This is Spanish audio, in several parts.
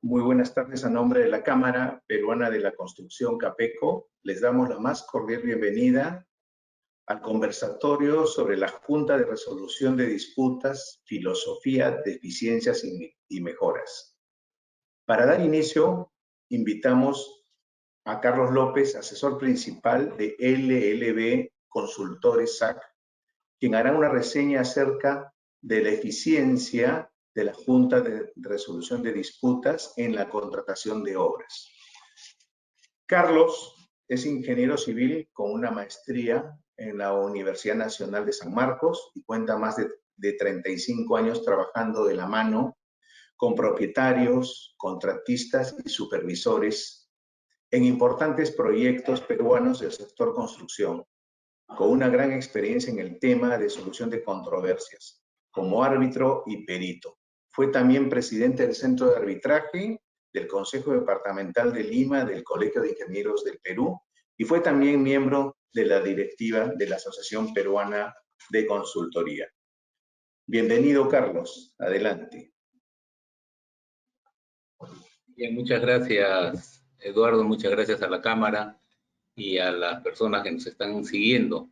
Muy buenas tardes a nombre de la Cámara Peruana de la Construcción, CAPECO. Les damos la más cordial bienvenida al conversatorio sobre la Junta de Resolución de Disputas, Filosofía, Deficiencias y Mejoras. Para dar inicio, invitamos a Carlos López, asesor principal de LLB Consultores SAC, quien hará una reseña acerca de la eficiencia de la Junta de Resolución de Disputas en la contratación de obras. Carlos es ingeniero civil con una maestría en la Universidad Nacional de San Marcos y cuenta más de 35 años trabajando de la mano con propietarios, contratistas y supervisores en importantes proyectos peruanos del sector construcción, con una gran experiencia en el tema de solución de controversias, como árbitro y perito. Fue también presidente del Centro de Arbitraje del Consejo Departamental de Lima del Colegio de Ingenieros del Perú y fue también miembro de la directiva de la Asociación Peruana de Consultoría. Bienvenido, Carlos. Adelante. Bien, muchas gracias, Eduardo. Muchas gracias a la Cámara y a las personas que nos están siguiendo.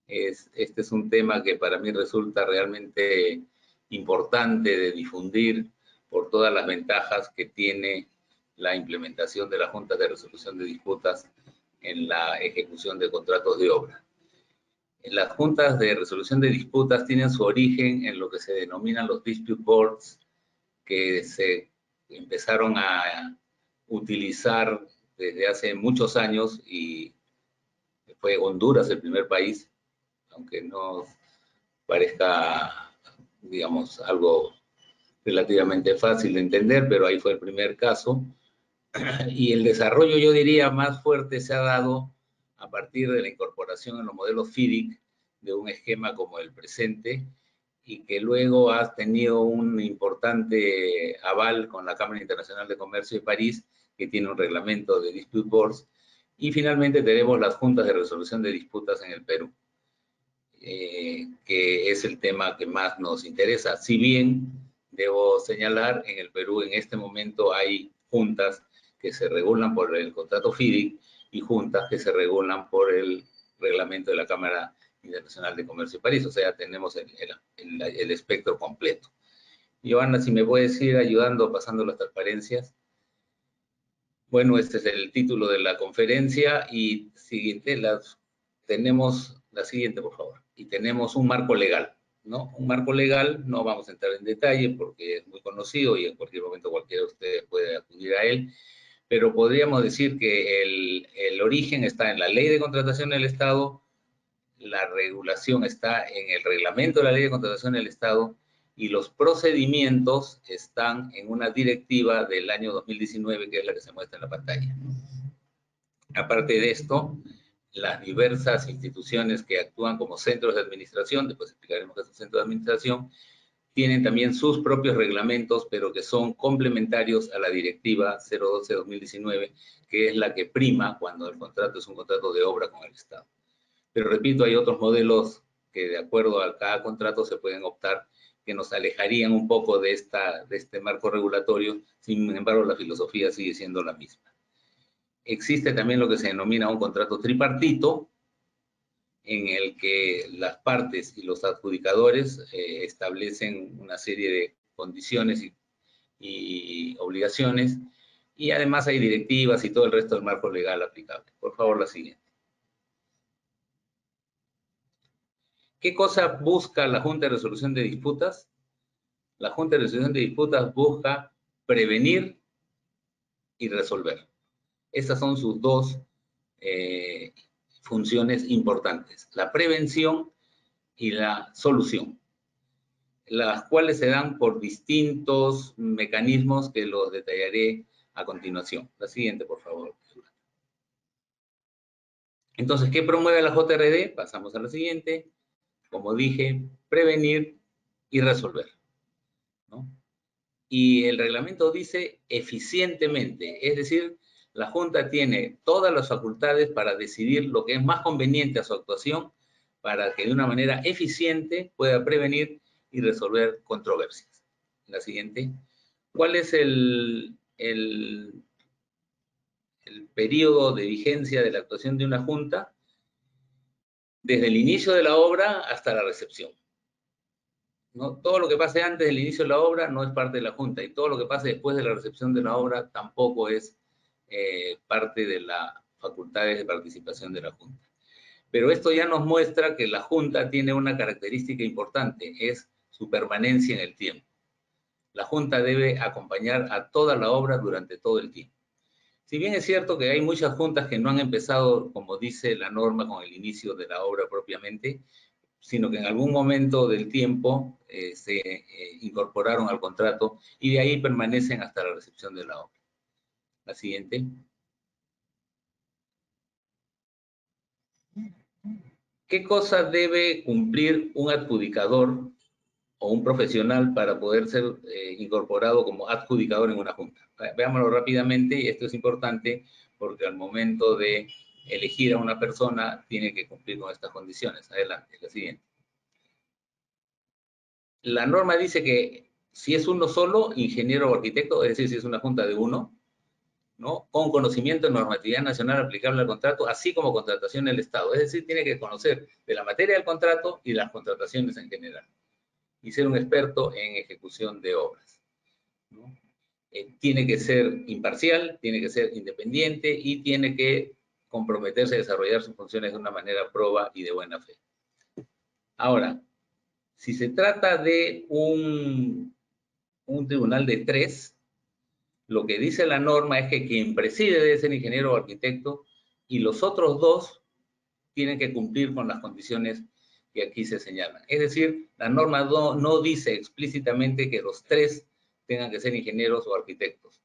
Este es un tema que para mí resulta realmente importante de difundir por todas las ventajas que tiene la implementación de la Junta de Resolución de Disputas en la ejecución de contratos de obra. Las juntas de resolución de disputas tienen su origen en lo que se denominan los dispute boards, que se empezaron a utilizar desde hace muchos años y fue Honduras el primer país, aunque no parezca, digamos, algo relativamente fácil de entender, pero ahí fue el primer caso. Y el desarrollo, yo diría, más fuerte se ha dado a partir de la incorporación en los modelos FIDIC de un esquema como el presente y que luego ha tenido un importante aval con la Cámara Internacional de Comercio de París, que tiene un reglamento de dispute boards, y finalmente tenemos las juntas de resolución de disputas en el Perú, que es el tema que más nos interesa. Si bien, debo señalar, en el Perú en este momento hay juntas que se regulan por el contrato FIDIC y juntas que se regulan por el reglamento de la Cámara Internacional de Comercio de París. O sea, tenemos el espectro completo. Joana, si me puedes ir ayudando, pasando las transparencias. Bueno, este es el título de la conferencia y siguiente, tenemos la siguiente, por favor. Y tenemos un marco legal, ¿no? Un marco legal, no vamos a entrar en detalle porque es muy conocido y en cualquier momento cualquiera de ustedes puede acudir a él, pero podríamos decir que el origen está en la Ley de Contratación del Estado, la regulación está en el reglamento de la Ley de Contratación del Estado y los procedimientos están en una directiva del año 2019, que es la que se muestra en la pantalla. Aparte de esto, las diversas instituciones que actúan como centros de administración, después explicaremos qué es un centro de administración, tienen también sus propios reglamentos, pero que son complementarios a la directiva 012-2019, que es la que prima cuando el contrato es un contrato de obra con el Estado. Pero repito, hay otros modelos que de acuerdo a cada contrato se pueden optar, que nos alejarían un poco de este marco regulatorio. Sin embargo, la filosofía sigue siendo la misma. Existe también lo que se denomina un contrato tripartito, en el que las partes y los adjudicadores establecen una serie de condiciones y obligaciones, y además hay directivas y todo el resto del marco legal aplicable. Por favor, la siguiente. ¿Qué cosa busca la Junta de Resolución de Disputas? La Junta de Resolución de Disputas busca prevenir y resolver. Estas son sus dos funciones importantes, la prevención y la solución, las cuales se dan por distintos mecanismos que los detallaré a continuación. La siguiente, por favor. Entonces, ¿qué promueve la JRD? Pasamos a la siguiente. Como dije, prevenir y resolver, ¿no? Y el reglamento dice eficientemente, es decir, la Junta tiene todas las facultades para decidir lo que es más conveniente a su actuación para que de una manera eficiente pueda prevenir y resolver controversias. La siguiente. ¿Cuál es el periodo de vigencia de la actuación de una junta? Desde el inicio de la obra hasta la recepción, ¿no? Todo lo que pase antes del inicio de la obra no es parte de la junta, y todo lo que pase después de la recepción de la obra tampoco es parte de las facultades de participación de la junta. Pero esto ya nos muestra que la junta tiene una característica importante, es su permanencia en el tiempo. La junta debe acompañar a toda la obra durante todo el tiempo. Si bien es cierto que hay muchas juntas que no han empezado, como dice la norma, con el inicio de la obra propiamente, sino que en algún momento del tiempo se incorporaron al contrato y de ahí permanecen hasta la recepción de la obra. La siguiente. ¿Qué cosa debe cumplir un adjudicador o un profesional para poder ser incorporado como adjudicador en una junta? Veámoslo rápidamente, y esto es importante porque al momento de elegir a una persona tiene que cumplir con estas condiciones. Adelante, la siguiente. La norma dice que si es uno solo, ingeniero o arquitecto, es decir, si es una junta de uno, ¿no? Con conocimiento de normatividad nacional aplicable al contrato, así como contratación del Estado. Es decir, tiene que conocer de la materia del contrato y de las contrataciones en general. Y ser un experto en ejecución de obras, ¿no? Tiene que ser imparcial, tiene que ser independiente y tiene que comprometerse a desarrollar sus funciones de una manera proba y de buena fe. Ahora, si se trata de un tribunal de 3, lo que dice la norma es que quien preside debe ser ingeniero o arquitecto y los otros 2 tienen que cumplir con las condiciones que aquí se señalan. Es decir, la norma no dice explícitamente que los 3 tengan que ser ingenieros o arquitectos.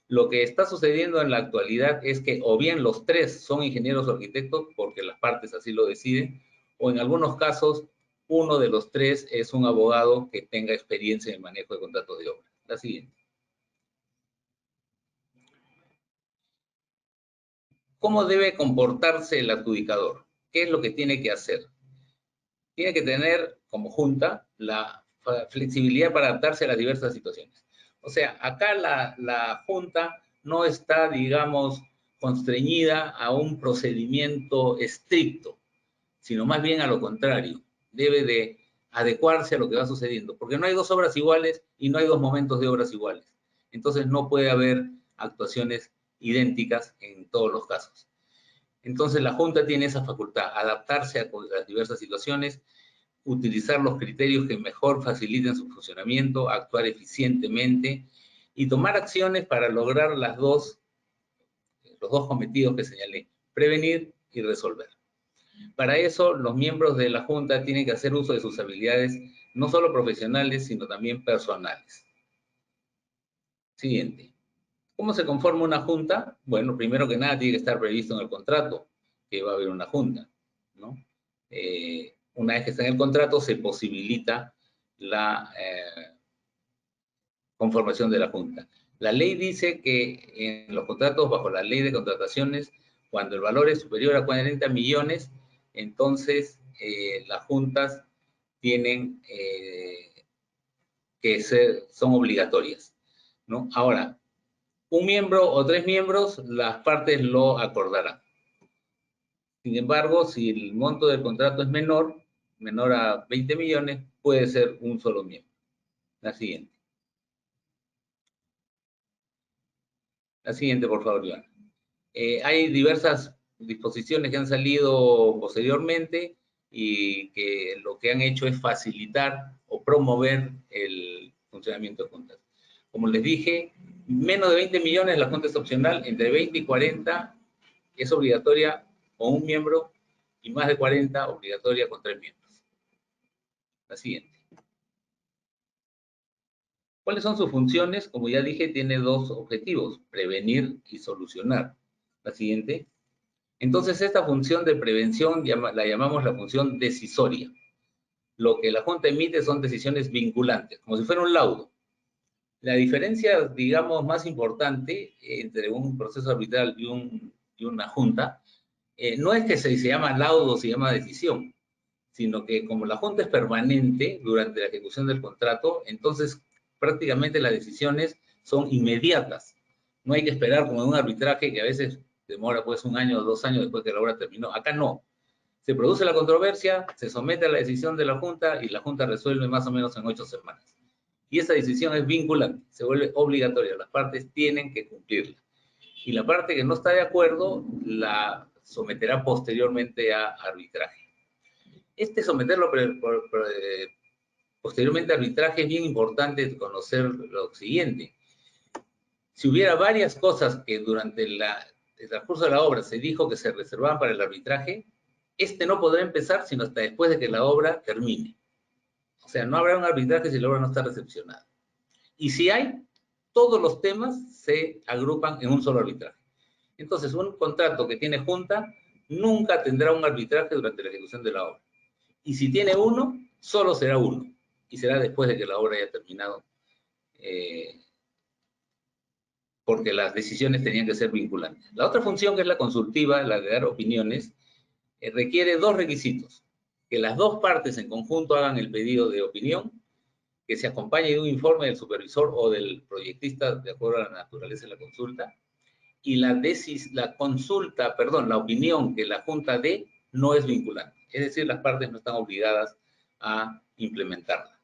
Lo que está sucediendo en la actualidad es que o bien los 3 son ingenieros o arquitectos porque las partes así lo deciden, o en algunos casos uno de los 3 es un abogado que tenga experiencia en el manejo de contratos de obra. La siguiente. ¿Cómo debe comportarse el adjudicador? ¿Qué es lo que tiene que hacer? Tiene que tener como junta la flexibilidad para adaptarse a las diversas situaciones. O sea, acá la junta no está, digamos, constreñida a un procedimiento estricto, sino más bien a lo contrario. Debe de adecuarse a lo que va sucediendo, porque no hay 2 obras iguales y no hay 2 momentos de obras iguales. Entonces no puede haber actuaciones idénticas en todos los casos. Entonces la Junta tiene esa facultad, adaptarse a las diversas situaciones, utilizar los criterios que mejor faciliten su funcionamiento, actuar eficientemente y tomar acciones para lograr los dos cometidos que señalé, prevenir y resolver. Para eso, los miembros de la Junta tienen que hacer uso de sus habilidades, no solo profesionales, sino también personales. Siguiente. ¿Cómo se conforma una junta? Bueno, primero que nada tiene que estar previsto en el contrato que va a haber una junta, ¿no? Una vez que está en el contrato, se posibilita la conformación de la junta. La ley dice que en los contratos, bajo la ley de contrataciones, cuando el valor es superior a 40 millones, entonces las juntas tienen son obligatorias, ¿no? Ahora, un miembro o 3 miembros, las partes lo acordarán. Sin embargo, si el monto del contrato es menor a 20 millones, puede ser un solo miembro. La siguiente. La siguiente, por favor, Joana. Hay diversas disposiciones que han salido posteriormente y que lo que han hecho es facilitar o promover el funcionamiento de juntas. Como les dije, menos de 20 millones la junta es opcional, entre 20 y 40 es obligatoria con un miembro y más de 40 obligatoria con 3 miembros. La siguiente. ¿Cuáles son sus funciones? Como ya dije, tiene 2 objetivos, prevenir y solucionar. La siguiente. Entonces, esta función de prevención la llamamos la función decisoria. Lo que la Junta emite son decisiones vinculantes, como si fuera un laudo. La diferencia, digamos, más importante entre un proceso arbitral y una Junta no es que se llama laudo o se llama decisión, sino que como la Junta es permanente durante la ejecución del contrato, entonces prácticamente las decisiones son inmediatas. No hay que esperar como en un arbitraje que a veces demora pues 1 año o 2 años después que la obra terminó. Acá no. Se produce la controversia, se somete a la decisión de la Junta y la Junta resuelve más o menos en 8 semanas. Y esa decisión es vinculante, se vuelve obligatoria. Las partes tienen que cumplirla. Y la parte que no está de acuerdo la someterá posteriormente a arbitraje. Someterlo posteriormente a arbitraje es bien importante conocer lo siguiente. Si hubiera varias cosas que durante el transcurso de la obra se dijo que se reservaban para el arbitraje, no podrá empezar sino hasta después de que la obra termine. O sea, no habrá un arbitraje si la obra no está recepcionada. Y si hay, todos los temas se agrupan en un solo arbitraje. Entonces, un contrato que tiene junta nunca tendrá un arbitraje durante la ejecución de la obra. Y si tiene uno, solo será uno. Y será después de que la obra haya terminado, porque las decisiones tenían que ser vinculantes. La otra función, que es la consultiva, la de dar opiniones, requiere 2 requisitos. Que las 2 partes en conjunto hagan el pedido de opinión, que se acompañe de un informe del supervisor o del proyectista de acuerdo a la naturaleza de la consulta, y la opinión que la Junta dé no es vinculante. Es decir, las partes no están obligadas a implementarla.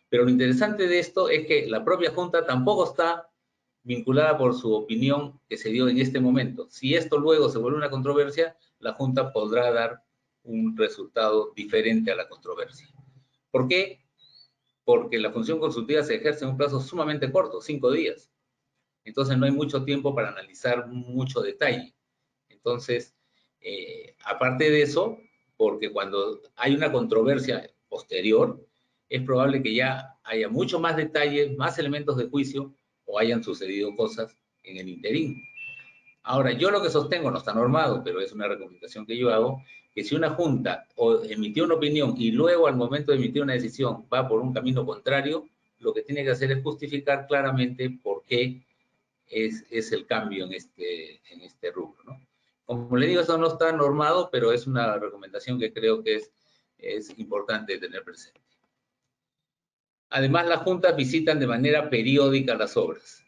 Pero lo interesante de esto es que la propia Junta tampoco está vinculada por su opinión que se dio en este momento. Si esto luego se vuelve una controversia, la Junta podrá dar un resultado diferente a la controversia. ¿Por qué? Porque la función consultiva se ejerce en un plazo sumamente corto, 5 días. Entonces no hay mucho tiempo para analizar mucho detalle. Entonces, aparte de eso, porque cuando hay una controversia posterior, es probable que ya haya mucho más detalles, más elementos de juicio, o hayan sucedido cosas en el interín. Ahora, yo lo que sostengo, no está normado, pero es una recomendación que yo hago, que si una junta emitió una opinión y luego al momento de emitir una decisión va por un camino contrario, lo que tiene que hacer es justificar claramente por qué es el cambio en este rubro, ¿no? Como le digo, eso no está normado, pero es una recomendación que creo que es importante tener presente. Además, las juntas visitan de manera periódica las obras,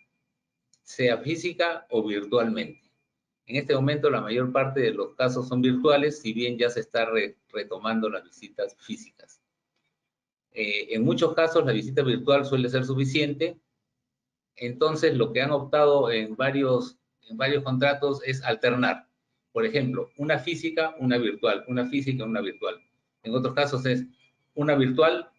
sea física o virtualmente. En este momento la mayor parte de los casos son virtuales, si bien ya se está retomando las visitas físicas. En muchos casos la visita virtual suele ser suficiente, entonces lo que han optado en varios contratos es alternar. Por ejemplo, una física, una virtual, una física, una virtual. En otros casos es una virtual,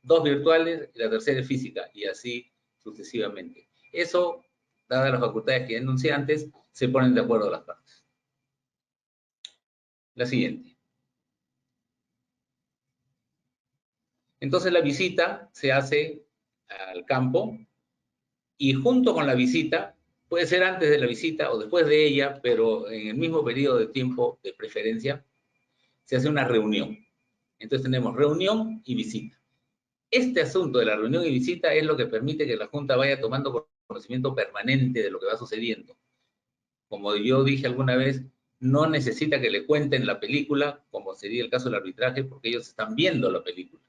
2 virtuales y la tercera es física, y así sucesivamente. Eso, dadas las facultades que enuncié antes, se ponen de acuerdo las partes. La siguiente. Entonces la visita se hace al campo y junto con la visita, puede ser antes de la visita o después de ella, pero en el mismo periodo de tiempo de preferencia, se hace una reunión. Entonces tenemos reunión y visita. Este asunto de la reunión y visita es lo que permite que la Junta vaya tomando conocimiento permanente de lo que va sucediendo. Como yo dije alguna vez, no necesita que le cuenten la película, como sería el caso del arbitraje, porque ellos están viendo la película.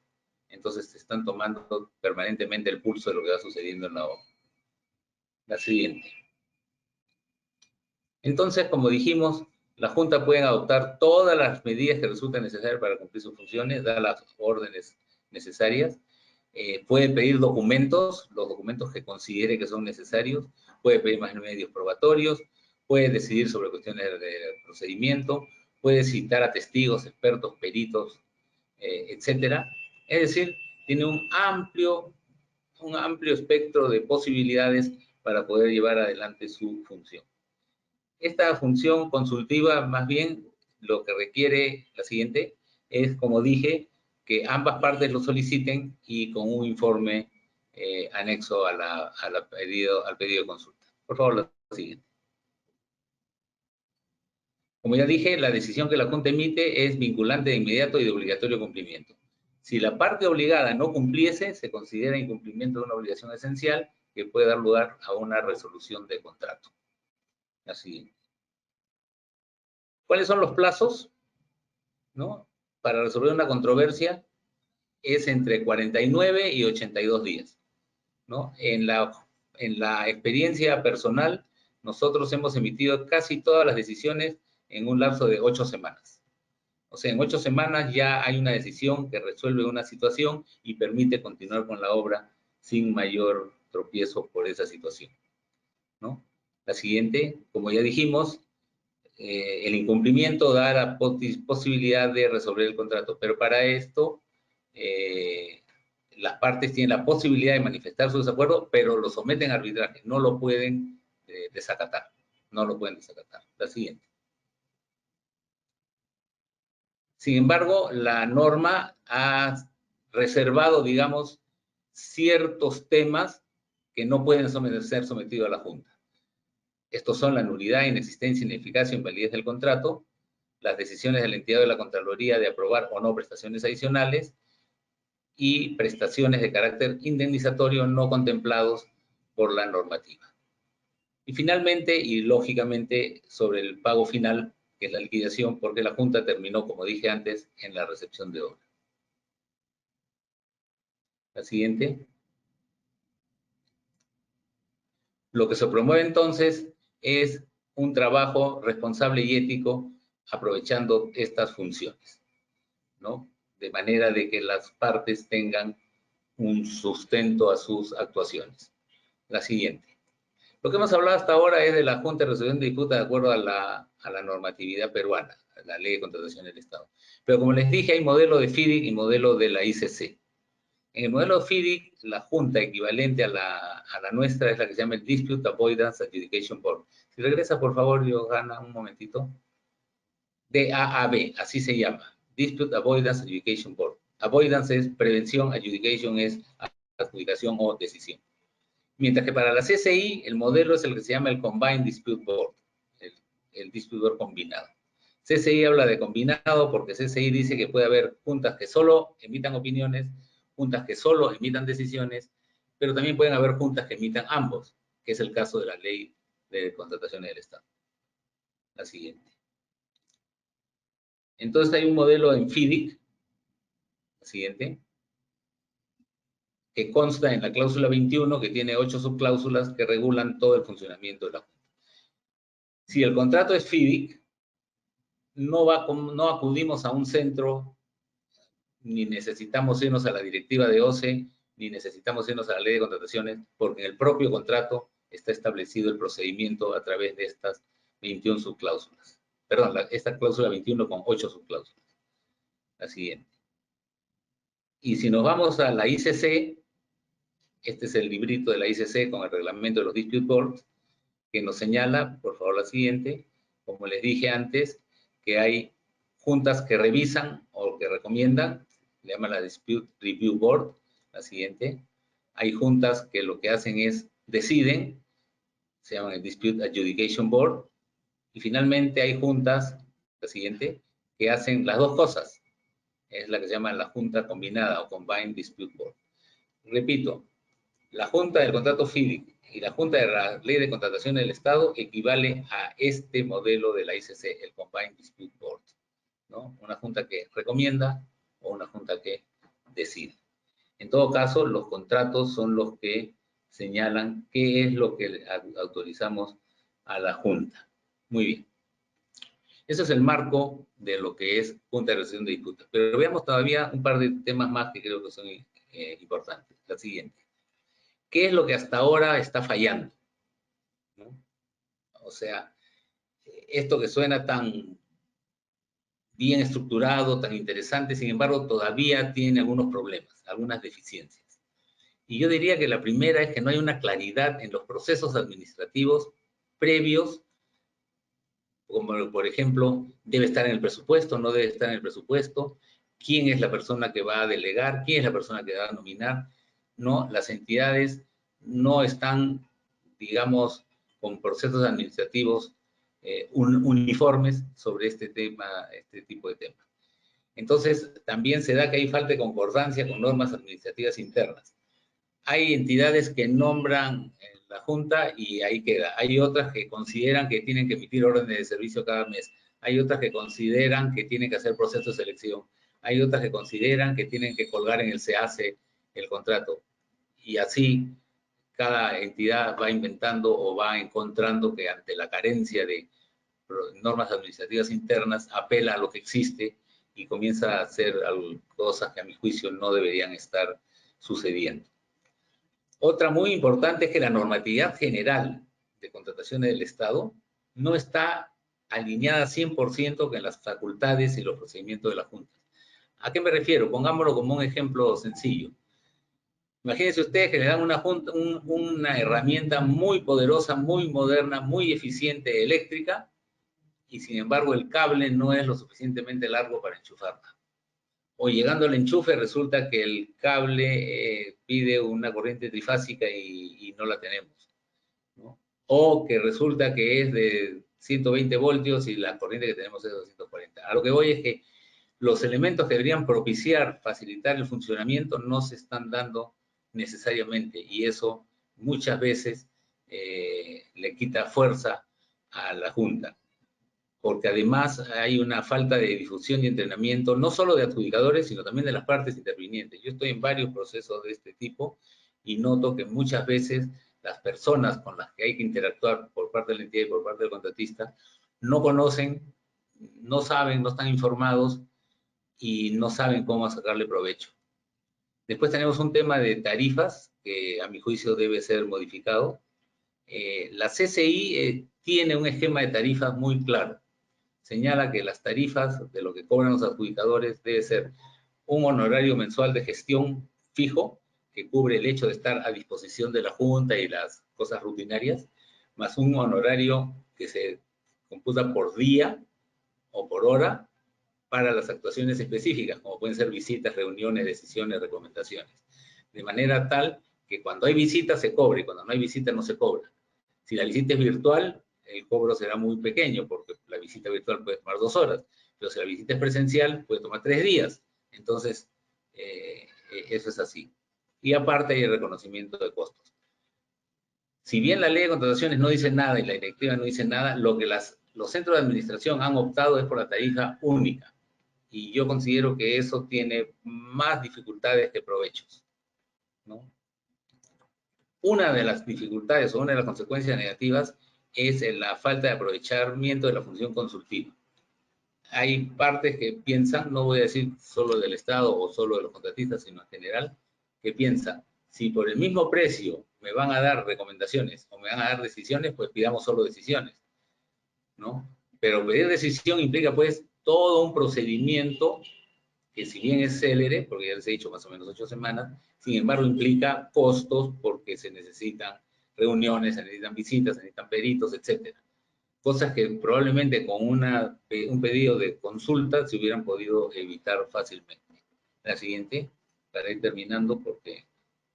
Entonces están tomando permanentemente el pulso de lo que va sucediendo en la obra. La siguiente. Entonces, como dijimos, la Junta puede adoptar todas las medidas que resulten necesarias para cumplir sus funciones, dar las órdenes necesarias, puede pedir documentos, los documentos que considere que son necesarios, puede pedir más medios probatorios, puede decidir sobre cuestiones de procedimiento, puede citar a testigos, expertos, peritos, etcétera. Es decir, tiene un amplio espectro de posibilidades para poder llevar adelante su función. Esta función consultiva, más bien, lo que requiere la siguiente es, como dije, que ambas partes lo soliciten y con un informe anexo al pedido de consulta. Por favor, la siguiente. Como ya dije, la decisión que la Junta emite es vinculante de inmediato y de obligatorio cumplimiento. Si la parte obligada no cumpliese, se considera incumplimiento de una obligación esencial que puede dar lugar a una resolución de contrato. La siguiente. ¿Cuáles son los plazos? ¿No? Para resolver una controversia es entre 49 y 82 días. ¿No? En la en la experiencia personal, nosotros hemos emitido casi todas las decisiones en un lapso de 8 semanas. O sea, en 8 semanas ya hay una decisión que resuelve una situación y permite continuar con la obra sin mayor tropiezo por esa situación, ¿no? La siguiente, como ya dijimos, el incumplimiento da la posibilidad de resolver el contrato, pero para esto las partes tienen la posibilidad de manifestar su desacuerdo, pero lo someten a arbitraje, no lo pueden desacatar, no lo pueden desacatar. La siguiente. Sin embargo, la norma ha reservado, digamos, ciertos temas que no pueden ser sometidos a la Junta. Estos son la nulidad, inexistencia, ineficacia o invalidez del contrato, las decisiones de la entidad de la Contraloría de aprobar o no prestaciones adicionales y prestaciones de carácter indemnizatorio no contemplados por la normativa. Y finalmente, y lógicamente, sobre el pago final, que es la liquidación, porque la Junta terminó, como dije antes, en la recepción de obra. La siguiente. Lo que se promueve entonces es un trabajo responsable y ético aprovechando estas funciones, ¿no? De manera de que las partes tengan un sustento a sus actuaciones. La siguiente. Lo que hemos hablado hasta ahora es de la Junta de Resolución de Disputas de acuerdo a la normatividad peruana, a la Ley de Contratación del Estado. Pero como les dije, hay modelo de FIDIC y modelo de la ICC. En el modelo FIDIC, la junta equivalente a la nuestra es la que se llama el Dispute Avoidance Adjudication Board. Si regresa, por favor, Johanna, un momentito. DAAB, así se llama. Dispute Avoidance Adjudication Board. Avoidance es prevención, adjudication es adjudicación o decisión. Mientras que para la CCI, el modelo es el que se llama el Combined Dispute Board, el Dispute Board combinado. CCI habla de combinado porque CCI dice que puede haber juntas que solo emitan opiniones, juntas que solo emitan decisiones, pero también pueden haber juntas que emitan ambos, que es el caso de la Ley de Contrataciones del Estado. La siguiente. Entonces hay un modelo en FIDIC, la siguiente, que consta en la cláusula 21, que tiene 8 subcláusulas que regulan todo el funcionamiento de la Junta. Si el contrato es FIDIC, no acudimos a un centro, ni necesitamos irnos a la directiva de OCE, ni necesitamos irnos a la ley de contrataciones, porque en el propio contrato está establecido el procedimiento a través de estas 21 subcláusulas. Perdón, esta cláusula 21 con 8 subcláusulas. La siguiente. Y si nos vamos a la ICC, este es el librito de la ICC con el reglamento de los Dispute Boards, que nos señala, por favor, la siguiente, como les dije antes, que hay juntas que revisan o que recomiendan, le llaman la Dispute Review Board, la siguiente. Hay juntas que lo que hacen es deciden, se llaman el Dispute Adjudication Board. Y finalmente hay juntas, la siguiente, que hacen las dos cosas. Es la que se llama la junta combinada o Combined Dispute Board. Repito, la junta del contrato FIDIC y la junta de la ley de contratación del Estado equivale a este modelo de la ICC, el Combined Dispute Board, ¿no? Una junta que recomienda o una junta que decide. En todo caso, los contratos son los que señalan qué es lo que autorizamos a la junta. Muy bien. Ese es el marco de lo que es Junta de Resolución de Disputas. Pero veamos todavía un par de temas más que creo que son importantes. La siguiente. ¿Qué es lo que hasta ahora está fallando? ¿No? O sea, esto que suena tan bien estructurado, tan interesante, sin embargo, todavía tiene algunos problemas, algunas deficiencias. Y yo diría que la primera es que no hay una claridad en los procesos administrativos previos, como por ejemplo, debe estar en el presupuesto, no debe estar en el presupuesto, quién es la persona que va a delegar, quién es la persona que va a nominar, ¿no? Las entidades no están, digamos, con procesos administrativos uniformes sobre este tema, este tipo de temas. Entonces, también se da que hay falta de concordancia con normas administrativas internas. Hay entidades que nombran en la Junta y ahí queda. Hay otras que consideran que tienen que emitir órdenes de servicio cada mes. Hay otras que consideran que tienen que hacer procesos de selección. Hay otras que consideran que tienen que colgar en el SEACE el contrato. Y así, cada entidad va inventando o va encontrando que ante la carencia de normas administrativas internas apela a lo que existe y comienza a hacer cosas que a mi juicio no deberían estar sucediendo. Otra muy importante es que la normatividad general de contrataciones del Estado no está alineada 100% con las facultades y los procedimientos de la Junta. ¿A qué me refiero? Pongámoslo como un ejemplo sencillo. Imagínense ustedes que le dan una herramienta muy poderosa, muy moderna, muy eficiente eléctrica, y sin embargo el cable no es lo suficientemente largo para enchufarla. O llegando al enchufe resulta que el cable pide una corriente trifásica y no la tenemos, ¿no? O que resulta que es de 120 voltios y la corriente que tenemos es de 240. A lo que voy es que los elementos que deberían propiciar, facilitar el funcionamiento no se están dando necesariamente, y eso muchas veces le quita fuerza a la Junta, porque además hay una falta de difusión y entrenamiento, no solo de adjudicadores, sino también de las partes intervinientes. Yo estoy en varios procesos de este tipo y noto que muchas veces las personas con las que hay que interactuar por parte de la entidad y por parte del contratista no conocen, no saben, no están informados y no saben cómo sacarle provecho. Después tenemos un tema de tarifas que a mi juicio debe ser modificado. La CCI tiene un esquema de tarifas muy claro. Señala que las tarifas de lo que cobran los adjudicadores debe ser un honorario mensual de gestión fijo, que cubre el hecho de estar a disposición de la Junta y las cosas rutinarias, más un honorario que se computa por día o por hora para las actuaciones específicas, como pueden ser visitas, reuniones, decisiones, recomendaciones. De manera tal que cuando hay visitas se cobre y cuando no hay visitas no se cobra. Si la visita es virtual, el cobro será muy pequeño porque la visita virtual puede tomar 2 horas, pero si la visita es presencial puede tomar 3 días. Entonces, eso es así. Y aparte hay el reconocimiento de costos. Si bien la ley de contrataciones no dice nada y la directiva no dice nada, lo que los centros de administración han optado es por la tarifa única. Y yo considero que eso tiene más dificultades que provechos, ¿no? Una de las dificultades o una de las consecuencias negativas es la falta de aprovechamiento de la función consultiva. Hay partes que piensan, no voy a decir solo del Estado o solo de los contratistas, sino en general, que piensan, si por el mismo precio me van a dar recomendaciones o me van a dar decisiones, pues pidamos solo decisiones, ¿no? Pero pedir decisión implica pues todo un procedimiento que si bien es célere, porque ya les he dicho más o menos 8 semanas, sin embargo implica costos porque se necesitan reuniones, se necesitan visitas, se necesitan peritos, etcétera. Cosas que probablemente con un pedido de consulta se hubieran podido evitar fácilmente. La siguiente, para ir terminando porque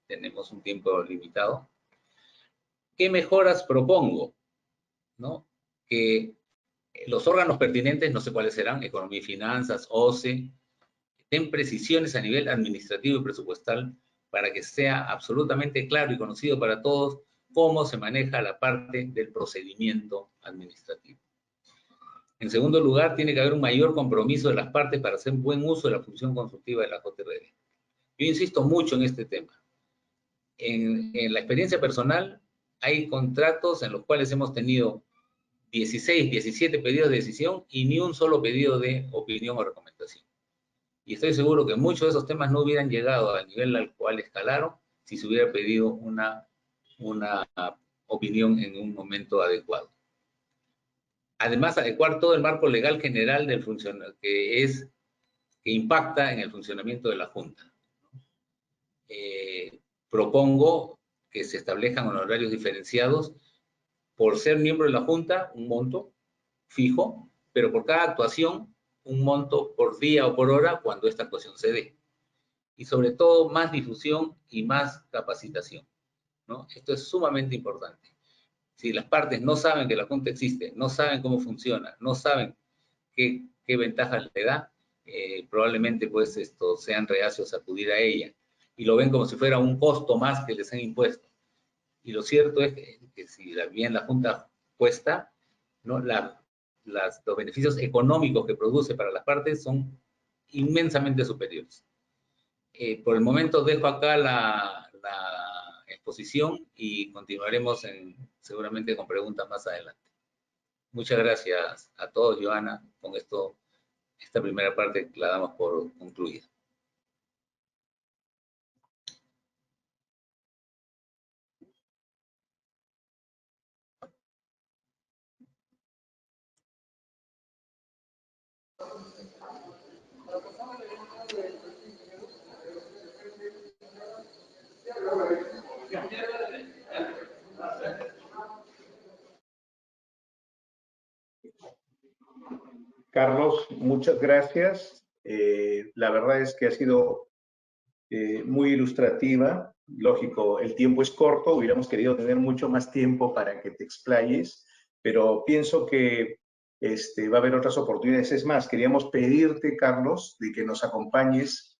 tenemos un tiempo limitado. ¿Qué mejoras propongo? ¿No? Que los órganos pertinentes, no sé cuáles serán, Economía y Finanzas, OCE, den precisiones a nivel administrativo y presupuestal para que sea absolutamente claro y conocido para todos cómo se maneja la parte del procedimiento administrativo. En segundo lugar, tiene que haber un mayor compromiso de las partes para hacer buen uso de la función consultiva de la JRD. Yo insisto mucho en este tema. En la experiencia personal, hay contratos en los cuales hemos tenido 16, 17 pedidos de decisión y ni un solo pedido de opinión o recomendación. Y estoy seguro que muchos de esos temas no hubieran llegado al nivel al cual escalaron si se hubiera pedido una opinión en un momento adecuado. Además, adecuar todo el marco legal general del que impacta en el funcionamiento de la Junta. Propongo que se establezcan honorarios diferenciados por ser miembro de la Junta, un monto fijo, pero por cada actuación, un monto por día o por hora cuando esta actuación se dé. Y sobre todo, más difusión y más capacitación, ¿no? Esto es sumamente importante. Si las partes no saben que la Junta existe, no saben cómo funciona, no saben qué ventajas le da, probablemente pues sean reacios a acudir a ella y lo ven como si fuera un costo más que les han impuesto. Y lo cierto es que si bien la Junta cuesta, ¿no? Los beneficios económicos que produce para las partes son inmensamente superiores. Por el momento dejo acá el exposición y continuaremos seguramente con preguntas más adelante. Muchas gracias a todos, Joana. Con esto, esta primera parte la damos por concluida. Carlos, muchas gracias. La verdad es que ha sido muy ilustrativa. Lógico, el tiempo es corto, hubiéramos querido tener mucho más tiempo para que te explayes, pero pienso que va a haber otras oportunidades. Es más, queríamos pedirte, Carlos, de que nos acompañes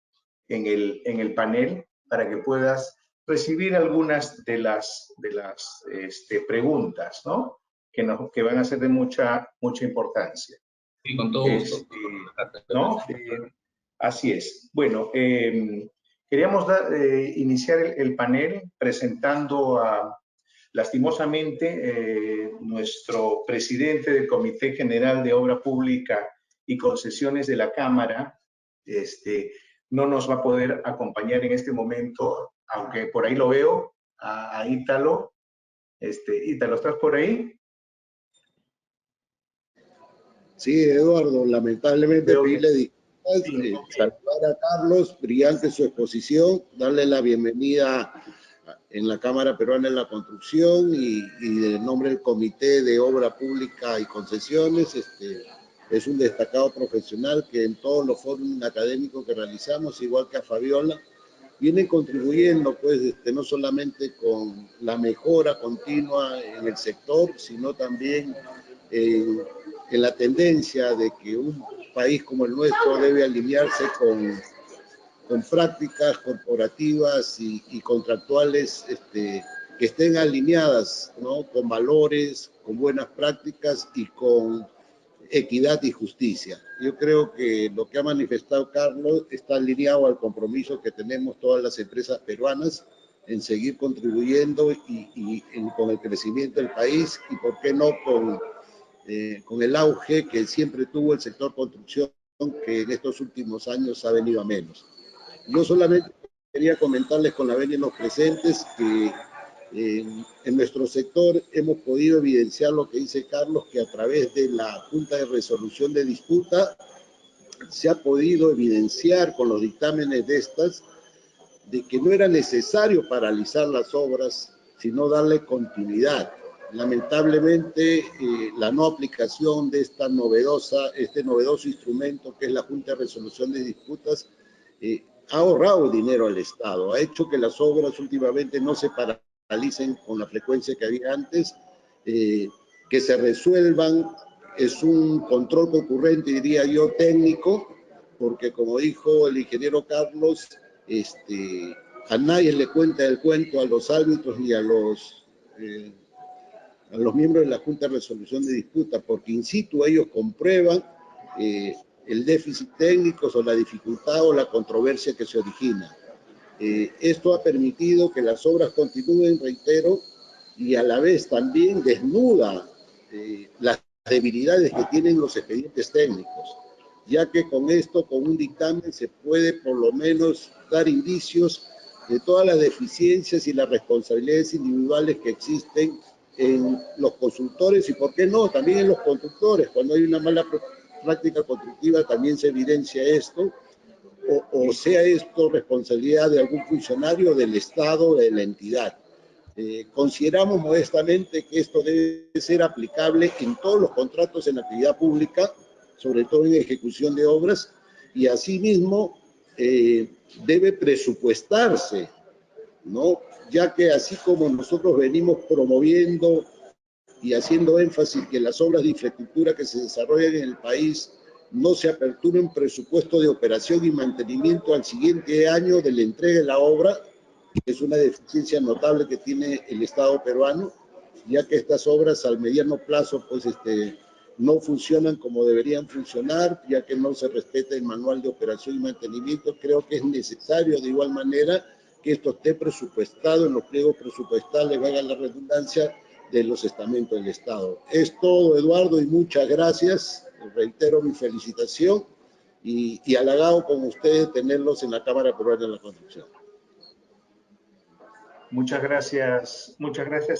en el panel para que puedas recibir algunas de las preguntas, ¿no? Que van a ser de mucha importancia. Sí, con todo gusto. ¿No? Así es. Bueno, queríamos iniciar el panel presentando lastimosamente, nuestro presidente del Comité General de Obra Pública y Concesiones de la Cámara, no nos va a poder acompañar en este momento, aunque por ahí lo veo, a Ítalo. Ítalo, ¿estás por ahí? Sí, Eduardo, lamentablemente pedirle disculpas, saludar a Carlos, brillante su exposición, darle la bienvenida en la Cámara Peruana de la Construcción y en nombre del Comité de Obra Pública y Concesiones, es un destacado profesional que en todos los foros académicos que realizamos, igual que a Fabiola, viene contribuyendo, pues, no solamente con la mejora continua en el sector, sino también en la tendencia de que un país como el nuestro debe alinearse con prácticas corporativas y contractuales que estén alineadas, ¿no? Con valores, con buenas prácticas y con equidad y justicia. Yo creo que lo que ha manifestado Carlos está alineado al compromiso que tenemos todas las empresas peruanas en seguir contribuyendo con el crecimiento del país y, ¿por qué no, con el auge que siempre tuvo el sector construcción, que en estos últimos años ha venido a menos? Yo solamente quería comentarles con la venia de los presentes que en nuestro sector hemos podido evidenciar lo que dice Carlos, que a través de la Junta de Resolución de Disputa se ha podido evidenciar con los dictámenes de estas de que no era necesario paralizar las obras, sino darle continuidad. Lamentablemente, la no aplicación de este novedoso instrumento que es la Junta de Resolución de Disputas ha ahorrado dinero al Estado, ha hecho que las obras últimamente no se paralicen con la frecuencia que había antes, que se resuelvan. Es un control concurrente, diría yo, técnico, porque como dijo el ingeniero Carlos, a nadie le cuenta el cuento, a los árbitros ni a los miembros de la Junta de Resolución de Disputa, porque in situ ellos comprueban el déficit técnico o la dificultad o la controversia que se origina. Esto ha permitido que las obras continúen, reitero, y a la vez también desnuda las debilidades que tienen los expedientes técnicos, ya que con esto, con un dictamen, se puede por lo menos dar indicios de todas las deficiencias y las responsabilidades individuales que existen en los consultores y, ¿por qué no?, también en los constructores. Cuando hay una mala práctica constructiva también se evidencia esto, o sea esto responsabilidad de algún funcionario del Estado o de la entidad. Consideramos modestamente que esto debe ser aplicable en todos los contratos en actividad pública, sobre todo en ejecución de obras, y asimismo debe presupuestarse, ¿no? Ya que así como nosotros venimos promoviendo y haciendo énfasis que las obras de infraestructura que se desarrollan en el país no se aperturen presupuesto de operación y mantenimiento al siguiente año de la entrega de la obra, que es una deficiencia notable que tiene el Estado peruano, ya que estas obras al mediano plazo pues no funcionan como deberían funcionar, ya que no se respeta el manual de operación y mantenimiento. Creo que es necesario de igual manera que esto esté presupuestado en los pliegos presupuestales, valga la redundancia, de los estamentos del Estado. Es todo, Eduardo, y muchas gracias. Reitero mi felicitación y halagado con ustedes tenerlos en la Cámara Peruana de la Construcción. Muchas gracias,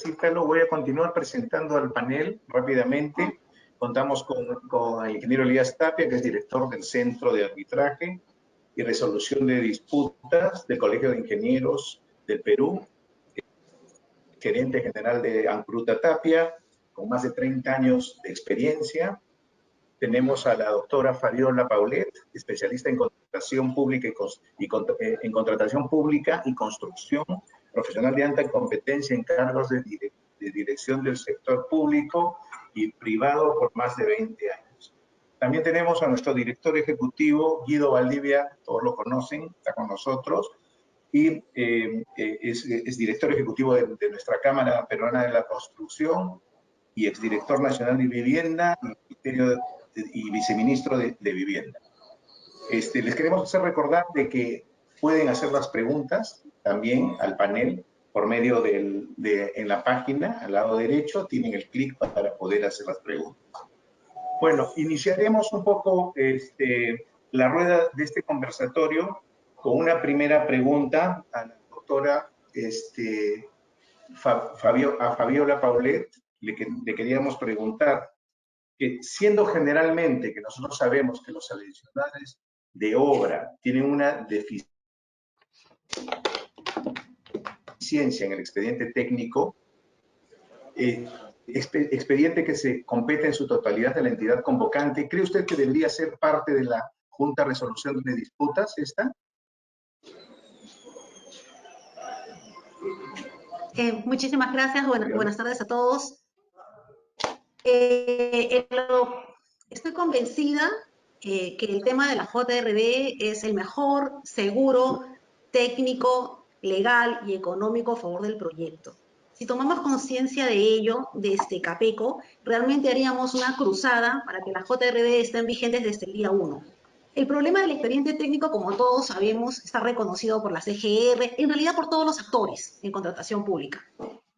Ítalo. Voy a continuar presentando al panel rápidamente. Contamos con el ingeniero Elías Tapia, que es director del Centro de Arbitraje y Resolución de Disputas del Colegio de Ingenieros del Perú, gerente general de Ancruta Tapia, con más de 30 años de experiencia. Tenemos a la doctora Fabiola Paulet, especialista en contratación pública y construcción, profesional de alta competencia en cargos de dirección del sector público y privado por más de 20 años. También tenemos a nuestro director ejecutivo, Guido Valdivia, todos lo conocen, está con nosotros, y es director ejecutivo de nuestra Cámara Peruana de la Construcción y exdirector nacional de Vivienda y viceministro de Vivienda. Les queremos hacer recordar de que pueden hacer las preguntas también al panel por medio en la página, al lado derecho, tienen el clic para poder hacer las preguntas. Bueno, iniciaremos un poco la rueda de este conversatorio con una primera pregunta a la doctora Fabiola Paulet. Le queríamos preguntar que, siendo generalmente que nosotros sabemos que los adicionales de obra tienen una deficiencia en el expediente técnico, expediente que se compete en su totalidad de la entidad convocante, ¿cree usted que debería ser parte de la Junta de Resolución de Disputas esta? Muchísimas gracias. Buenas tardes a todos. Estoy convencida que el tema de la JRD es el mejor seguro técnico, legal y económico a favor del proyecto. Si tomamos conciencia de ello desde CAPECO, realmente haríamos una cruzada para que las JRD estén vigentes desde el día 1. El problema del expediente técnico, como todos sabemos, está reconocido por la CGR, en realidad por todos los actores en contratación pública.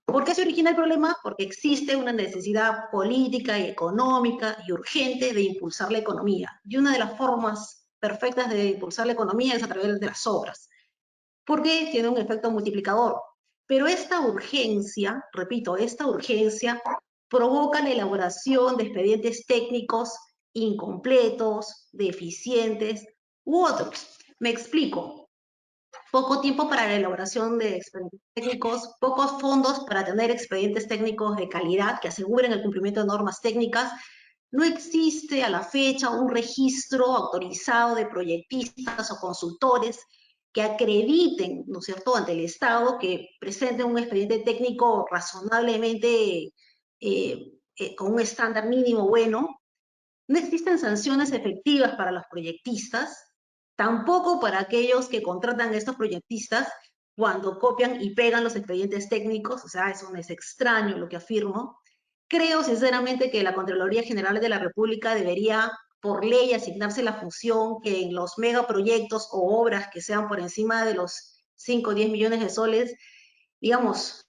¿Por qué se origina el problema? Porque existe una necesidad política y económica y urgente de impulsar la economía. Y una de las formas perfectas de impulsar la economía es a través de las obras. Porque tiene un efecto multiplicador. Pero esta urgencia, repito, esta urgencia provoca la elaboración de expedientes técnicos incompletos, deficientes u otros. Me explico. Poco tiempo para la elaboración de expedientes técnicos, pocos fondos para tener expedientes técnicos de calidad que aseguren el cumplimiento de normas técnicas. No existe a la fecha un registro autorizado de proyectistas o consultores que acrediten, ¿no es cierto?, ante el Estado que presenten un expediente técnico razonablemente con un estándar mínimo bueno. No existen sanciones efectivas para los proyectistas, tampoco para aquellos que contratan a estos proyectistas cuando copian y pegan los expedientes técnicos. O sea, eso me es extraño lo que afirmo. Creo sinceramente que la Contraloría General de la República debería, por ley, asignarse la función que en los megaproyectos o obras que sean por encima de los 5 o 10 millones de soles, digamos,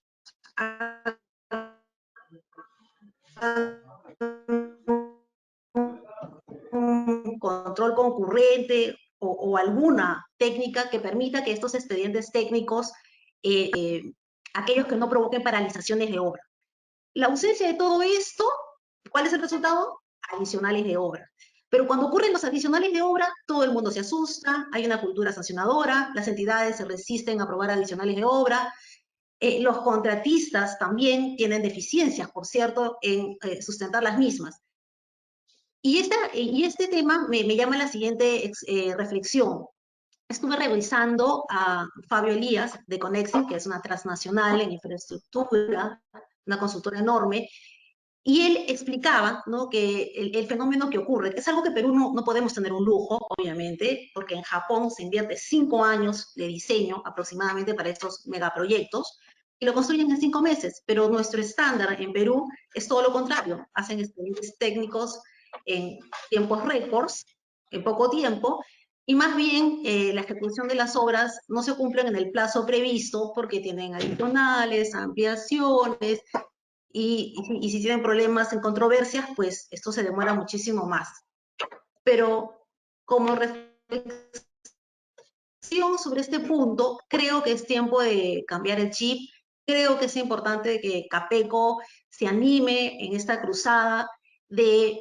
un control concurrente o alguna técnica que permita que estos expedientes técnicos, aquellos que no provoquen paralizaciones de obra. La ausencia de todo esto, ¿cuál es el resultado? Adicionales de obra. Pero cuando ocurren los adicionales de obra, todo el mundo se asusta, hay una cultura sancionadora, las entidades se resisten a aprobar adicionales de obra, los contratistas también tienen deficiencias, por cierto, en sustentar las mismas. Y este tema me llama a la siguiente reflexión. Estuve revisando a Fabio Elías de Conexim, que es una transnacional en infraestructura, una consultora enorme, y él explicaba, ¿no?, que el fenómeno que ocurre, que es algo que en Perú no podemos tener un lujo, obviamente, porque en Japón se invierte 5 años de diseño aproximadamente para estos megaproyectos, y lo construyen en 5 meses, pero nuestro estándar en Perú es todo lo contrario, hacen expedientes técnicos en tiempos récords, en poco tiempo, y más bien la ejecución de las obras no se cumplen en el plazo previsto porque tienen adicionales, ampliaciones, y si tienen problemas en controversias, pues esto se demora muchísimo más. Pero como reflexión sobre este punto, creo que es tiempo de cambiar el chip. Creo que es importante que Capeco se anime en esta cruzada de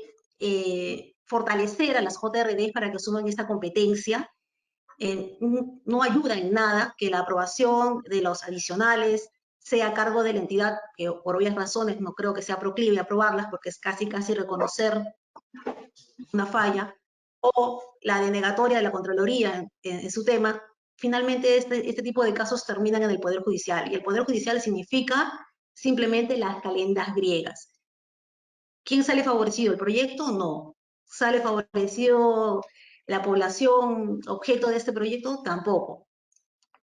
fortalecer a las JRD para que asuman esta competencia. No ayuda en nada que la aprobación de los adicionales sea a cargo de la entidad, que por obvias razones no creo que sea proclive a aprobarlas, porque es casi reconocer una falla, o la denegatoria de la Contraloría en su tema. Finalmente este tipo de casos terminan en el Poder Judicial, y el Poder Judicial significa simplemente las calendas griegas. ¿Quién sale favorecido? ¿El proyecto? No. ¿Sale favorecido la población objeto de este proyecto? Tampoco.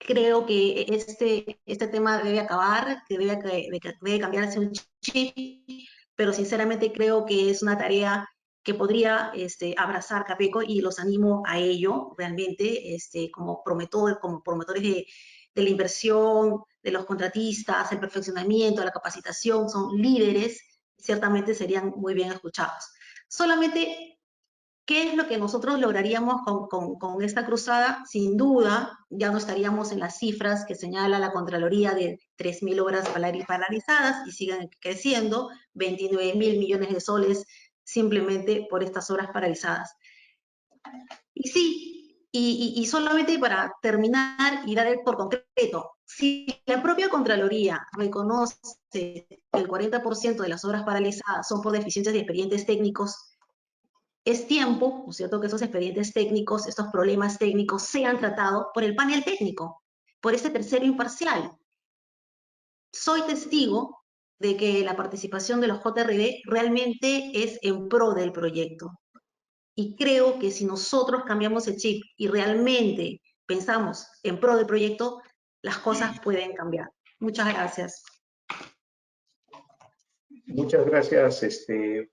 Creo que este tema debe acabar, que debe cambiarse un chip, pero sinceramente creo que es una tarea que podría abrazar Capeco, y los animo a ello realmente, como promotores de la inversión, de los contratistas, el perfeccionamiento, la capacitación, son líderes, ciertamente serían muy bien escuchados. Solamente, ¿qué es lo que nosotros lograríamos con esta cruzada? Sin duda, ya no estaríamos en las cifras que señala la Contraloría de 3.000 obras paralizadas, y siguen creciendo, 29.000 millones de soles simplemente por estas obras paralizadas. Y sí, y solamente para terminar y dar por concreto, si la propia Contraloría reconoce que el 40% de las obras paralizadas son por deficiencias de expedientes técnicos, es tiempo, ¿no es cierto?, que esos expedientes técnicos, estos problemas técnicos sean tratados por el panel técnico, por este tercero imparcial. Soy testigo de que la participación de los JRD realmente es en pro del proyecto. Y creo que si nosotros cambiamos el chip y realmente pensamos en pro del proyecto, las cosas pueden cambiar. Muchas gracias. Muchas gracias,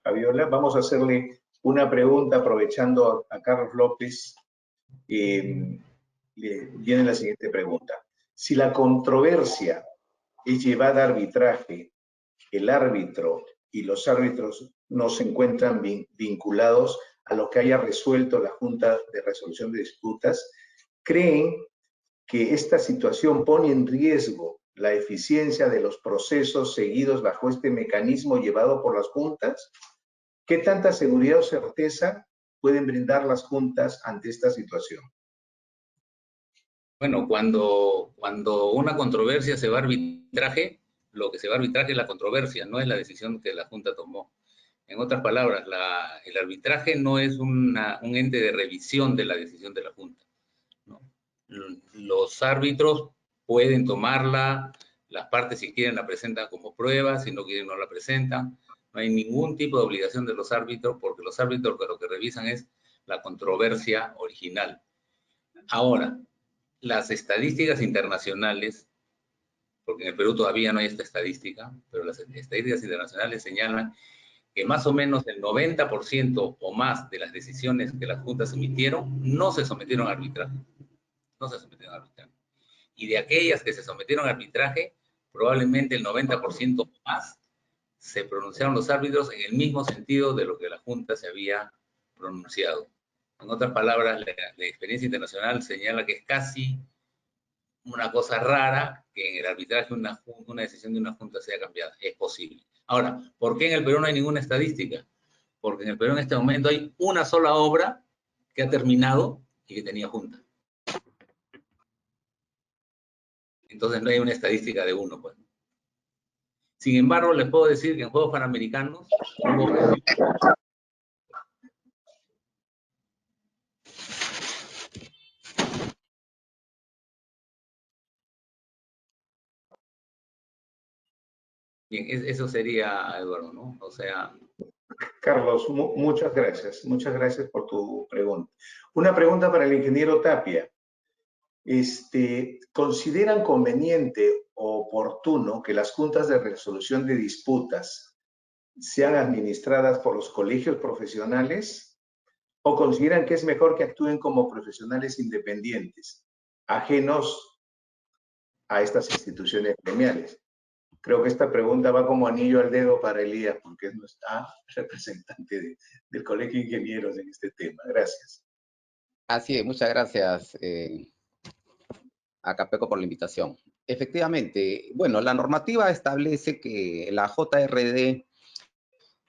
Fabiola. Vamos a hacerle una pregunta aprovechando a Carlos López. Viene la siguiente pregunta. Si la controversia es llevada a arbitraje, el árbitro y los árbitros no se encuentran vinculados a lo que haya resuelto la Junta de Resolución de Disputas, ¿creen que esta situación pone en riesgo la eficiencia de los procesos seguidos bajo este mecanismo llevado por las juntas? ¿Qué tanta seguridad o certeza pueden brindar las juntas ante esta situación? Bueno, cuando una controversia se va a arbitraje, lo que se va a arbitraje es la controversia, no es la decisión que la Junta tomó. En otras palabras, el arbitraje no es un ente de revisión de la decisión de la Junta, ¿no? Los árbitros pueden tomarla, las partes si quieren la presentan como prueba, si no quieren no la presentan. No hay ningún tipo de obligación de los árbitros, porque los árbitros lo que revisan es la controversia original. Ahora, las estadísticas internacionales, porque en el Perú todavía no hay esta estadística, pero las estadísticas internacionales señalan que más o menos el 90% o más de las decisiones que las juntas emitieron no se sometieron a arbitraje. No se sometieron a arbitraje. Y de aquellas que se sometieron a arbitraje, probablemente el 90% más se pronunciaron los árbitros en el mismo sentido de lo que la Junta se había pronunciado. En otras palabras, la experiencia internacional señala que es casi una cosa rara que en el arbitraje una decisión de una Junta sea cambiada. Es posible. Ahora, ¿por qué en el Perú no hay ninguna estadística? Porque en el Perú en este momento hay una sola obra que ha terminado y que tenía Junta. Entonces no hay una estadística de uno, pues. Sin embargo, les puedo decir que en Juegos Panamericanos hubo... Bien, eso sería, Eduardo, ¿no? O sea... Carlos, muchas gracias por tu pregunta. Una pregunta para el ingeniero Tapia. ¿Consideran conveniente o oportuno que las juntas de resolución de disputas sean administradas por los colegios profesionales ¿O consideran que es mejor que actúen como profesionales independientes, ajenos a estas instituciones gremiales? Creo que esta pregunta va como anillo al dedo para Elías, porque es nuestra representante del Colegio de Ingenieros en este tema. Gracias. Así es, muchas gracias a Capeco por la invitación. Efectivamente, bueno, la normativa establece que la JRD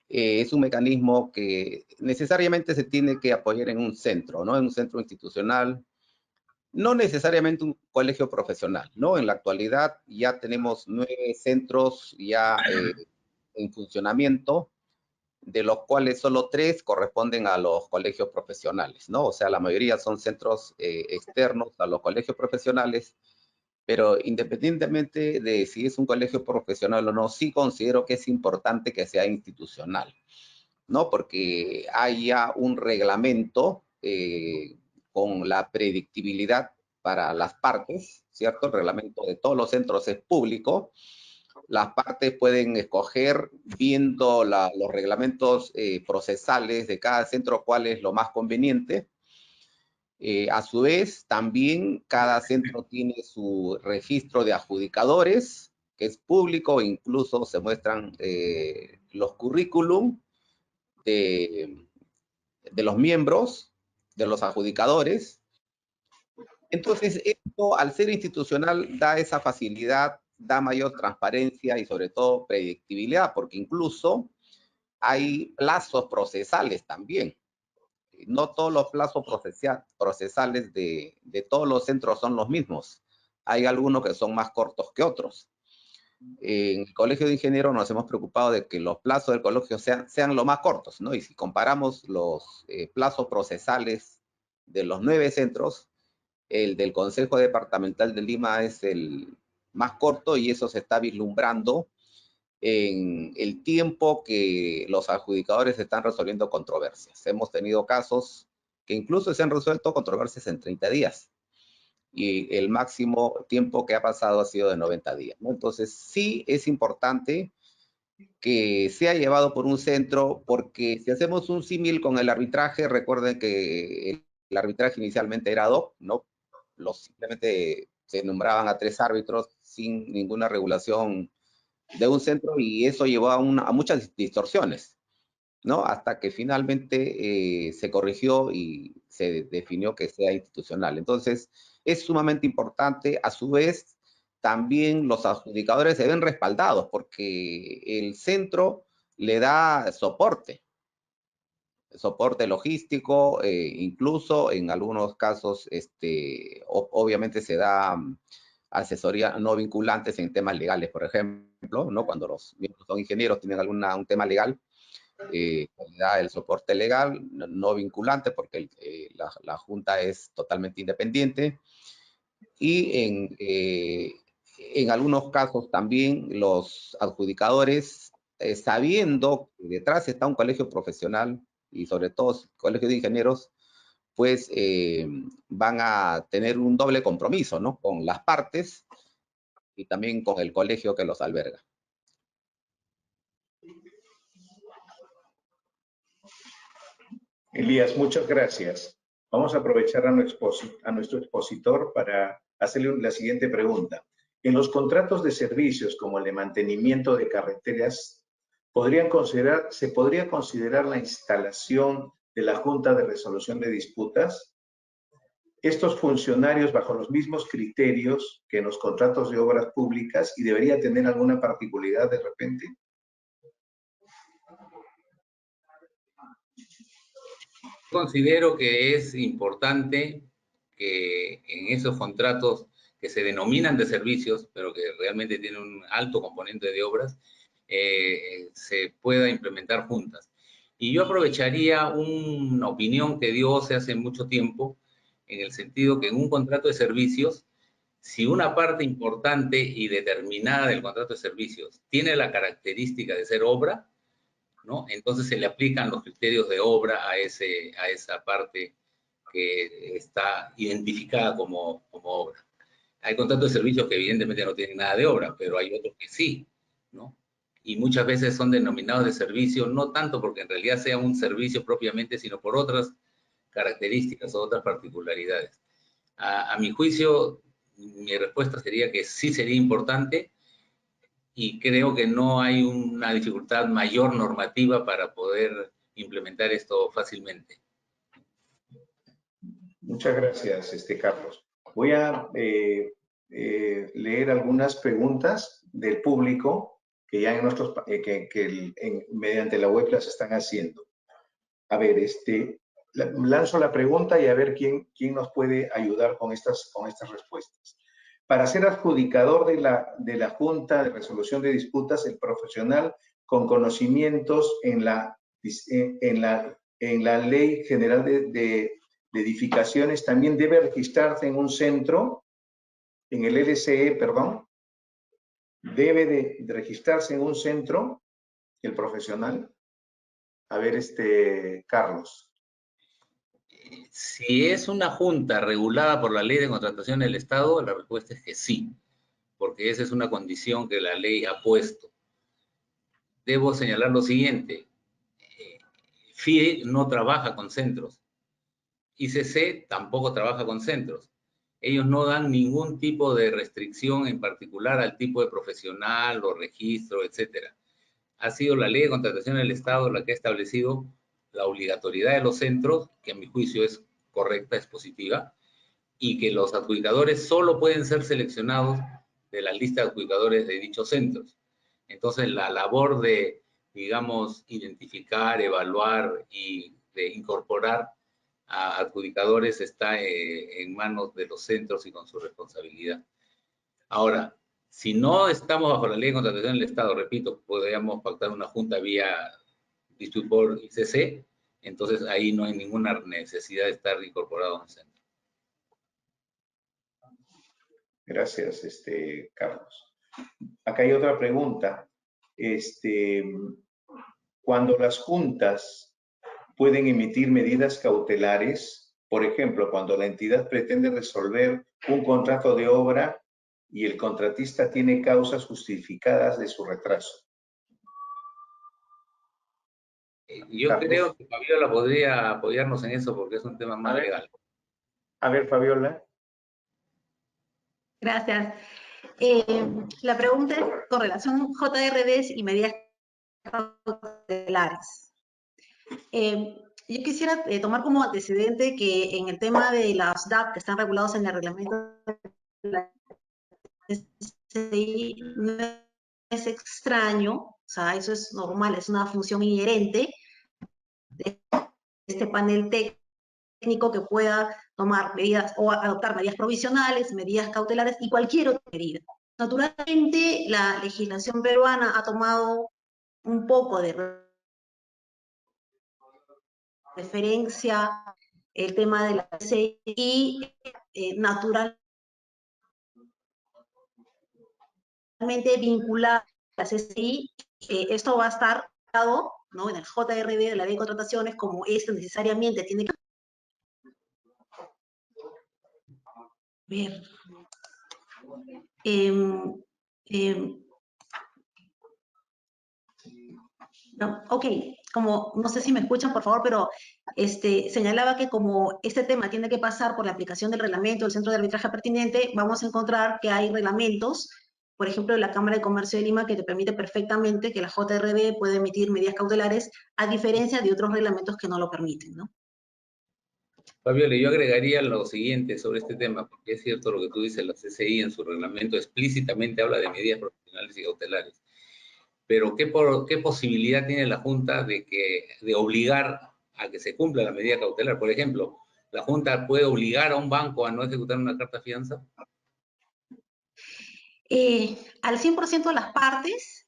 es un mecanismo que necesariamente se tiene que apoyar en un centro, ¿no? En un centro institucional, no necesariamente un colegio profesional, ¿no? En la actualidad ya tenemos 9 centros ya en funcionamiento, de los cuales solo 3 corresponden a los colegios profesionales, ¿no? O sea, la mayoría son centros externos a los colegios profesionales, pero independientemente de si es un colegio profesional o no, sí considero que es importante que sea institucional, ¿no? Porque hay ya un reglamento con la predictibilidad para las partes, ¿cierto? El reglamento de todos los centros es público. Las partes pueden escoger, viendo los reglamentos procesales de cada centro, cuál es lo más conveniente. A su vez, también cada centro tiene su registro de adjudicadores, que es público, incluso se muestran los currículum de los miembros, de los adjudicadores. Entonces, esto, al ser institucional, da esa facilidad, da mayor transparencia y sobre todo predictibilidad, porque incluso hay plazos procesales también. No todos los plazos procesales de todos los centros son los mismos. Hay algunos que son más cortos que otros. En el Colegio de Ingenieros nos hemos preocupado de que los plazos del colegio sean lo más cortos, ¿no? Y si comparamos los plazos procesales de los 9 centros, el del Consejo Departamental de Lima es el más corto y eso se está vislumbrando en el tiempo que los adjudicadores están resolviendo controversias. Hemos tenido casos que incluso se han resuelto controversias en 30 días y el máximo tiempo que ha pasado ha sido de 90 días, ¿no? Entonces sí es importante que sea llevado por un centro, porque si hacemos un símil con el arbitraje, recuerden que el arbitraje inicialmente era ad hoc, ¿no? Simplemente se nombraban a 3 árbitros sin ninguna regulación de un centro y eso llevó a muchas distorsiones, ¿no? Hasta que finalmente se corrigió y se definió que sea institucional. Entonces, es sumamente importante. A su vez, también los adjudicadores se ven respaldados porque el centro le da soporte logístico, incluso en algunos casos, obviamente se da asesoría no vinculantes en temas legales, por ejemplo, ¿no? Cuando los miembros son ingenieros, tienen un tema legal, le da el soporte legal no vinculante porque la Junta es totalmente independiente. Y en algunos casos también los adjudicadores, sabiendo que detrás está un colegio profesional y sobre todo colegio de ingenieros, pues van a tener un doble compromiso, ¿no? Con las partes y también con el colegio que los alberga. Elías, muchas gracias. Vamos a aprovechar a nuestro expositor para hacerle la siguiente pregunta. En los contratos de servicios, como el de mantenimiento de carreteras, ¿se podría considerar la instalación de la Junta de Resolución de Disputas? Estos funcionarios bajo los mismos criterios que en los contratos de obras públicas y debería tener alguna particularidad de repente. Considero que es importante que en esos contratos que se denominan de servicios, pero que realmente tienen un alto componente de obras, se pueda implementar juntas. Y yo aprovecharía una opinión que dio hace mucho tiempo, en el sentido que en un contrato de servicios, si una parte importante y determinada del contrato de servicios tiene la característica de ser obra, ¿no? Entonces se le aplican los criterios de obra a esa parte que está identificada como obra. Hay contratos de servicios que evidentemente no tienen nada de obra, pero hay otros que sí, ¿no? Y muchas veces son denominados de servicio, no tanto porque en realidad sea un servicio propiamente, sino por otras características o otras particularidades. A mi juicio, mi respuesta sería que sí sería importante, y creo que no hay una dificultad mayor normativa para poder implementar esto fácilmente. Muchas gracias, Carlos. Voy a leer algunas preguntas del público que ya mediante la web las están haciendo. A ver, lanzo la pregunta y a ver quién nos puede ayudar con estas respuestas. Para ser adjudicador de la Junta de Resolución de Disputas, el profesional con conocimientos en la Ley General de Edificaciones también debe registrarse en un centro, en el LCE, perdón. Debe de registrarse en un centro el profesional. A ver, Carlos. Si es una junta regulada por la Ley de Contratación del Estado, la respuesta es que sí, porque esa es una condición que la ley ha puesto. Debo señalar lo siguiente: FIDIC no trabaja con centros, ICC tampoco trabaja con centros. Ellos no dan ningún tipo de restricción en particular al tipo de profesional o registro, etcétera. Ha sido la Ley de Contratación del Estado la que ha establecido la obligatoriedad de los centros, que a mi juicio es correcta, es positiva, y que los adjudicadores solo pueden ser seleccionados de la lista de adjudicadores de dichos centros. Entonces, la labor de, digamos, identificar, evaluar y de incorporar a adjudicadores está en manos de los centros y con su responsabilidad. Ahora, si no estamos bajo la Ley de Contratación del Estado, repito, podríamos pactar una junta vía dispute por ICC, entonces ahí no hay ninguna necesidad de estar incorporado a un centro. Gracias, Carlos. Acá hay otra pregunta. Cuando las juntas pueden emitir medidas cautelares, por ejemplo, cuando la entidad pretende resolver un contrato de obra y el contratista tiene causas justificadas de su retraso. Yo Carlos. creo que Fabiola podría apoyarnos en eso porque es un tema más legal. A ver, Fabiola. Gracias. La pregunta es con relación a JRDs y medidas cautelares. Yo quisiera tomar como antecedente que en el tema de las DAP que están regulados en el reglamento de la SCI, no es extraño, o sea, eso es normal, es una función inherente de este panel técnico que pueda tomar medidas o adoptar medidas provisionales, medidas cautelares y cualquier otra medida. Naturalmente, la legislación peruana ha tomado un poco de referencia el tema de la SCI y naturalmente vinculada a la SCI, esto va a estar dado, ¿no?, en el JRD de la Ley de Contrataciones, como esto necesariamente tiene que ver. No, ok, como no sé si me escuchan, por favor, pero señalaba que como este tema tiene que pasar por la aplicación del reglamento del centro de arbitraje pertinente, vamos a encontrar que hay reglamentos, por ejemplo, de la Cámara de Comercio de Lima, que te permite perfectamente que la JRD pueda emitir medidas cautelares, a diferencia de otros reglamentos que no lo permiten, ¿no? Fabiola, yo agregaría lo siguiente sobre este tema, porque es cierto lo que tú dices, la CCI en su reglamento explícitamente habla de medidas profesionales y cautelares. Pero ¿qué posibilidad tiene la Junta de obligar a que se cumpla la medida cautelar? Por ejemplo, ¿la Junta puede obligar a un banco a no ejecutar una carta fianza? Al 100% de las partes,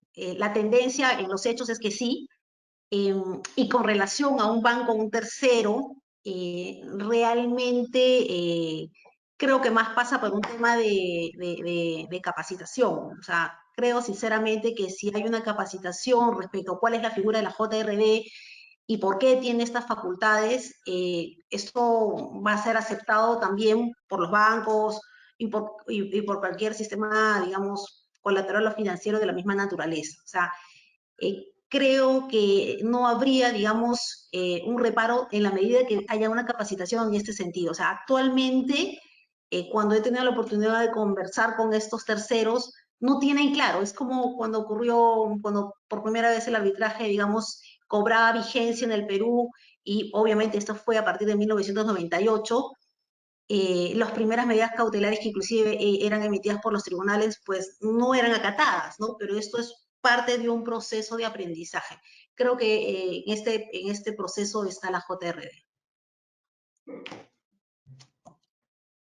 la tendencia en los hechos es que sí, y con relación a un banco, un tercero, realmente creo que más pasa por un tema de capacitación. O sea, creo sinceramente que si hay una capacitación respecto a cuál es la figura de la JRD y por qué tiene estas facultades, esto va a ser aceptado también por los bancos y por cualquier sistema, digamos, colateral o financiero de la misma naturaleza. O sea, creo que no habría, digamos, un reparo en la medida que haya una capacitación en este sentido. O sea, actualmente, cuando he tenido la oportunidad de conversar con estos terceros, no tienen claro. Es como cuando ocurrió, cuando por primera vez el arbitraje, digamos, cobraba vigencia en el Perú, y obviamente esto fue a partir de 1998, las primeras medidas cautelares que inclusive eran emitidas por los tribunales, pues no eran acatadas, ¿no? Pero esto es parte de un proceso de aprendizaje. Creo que en este proceso está la JRD.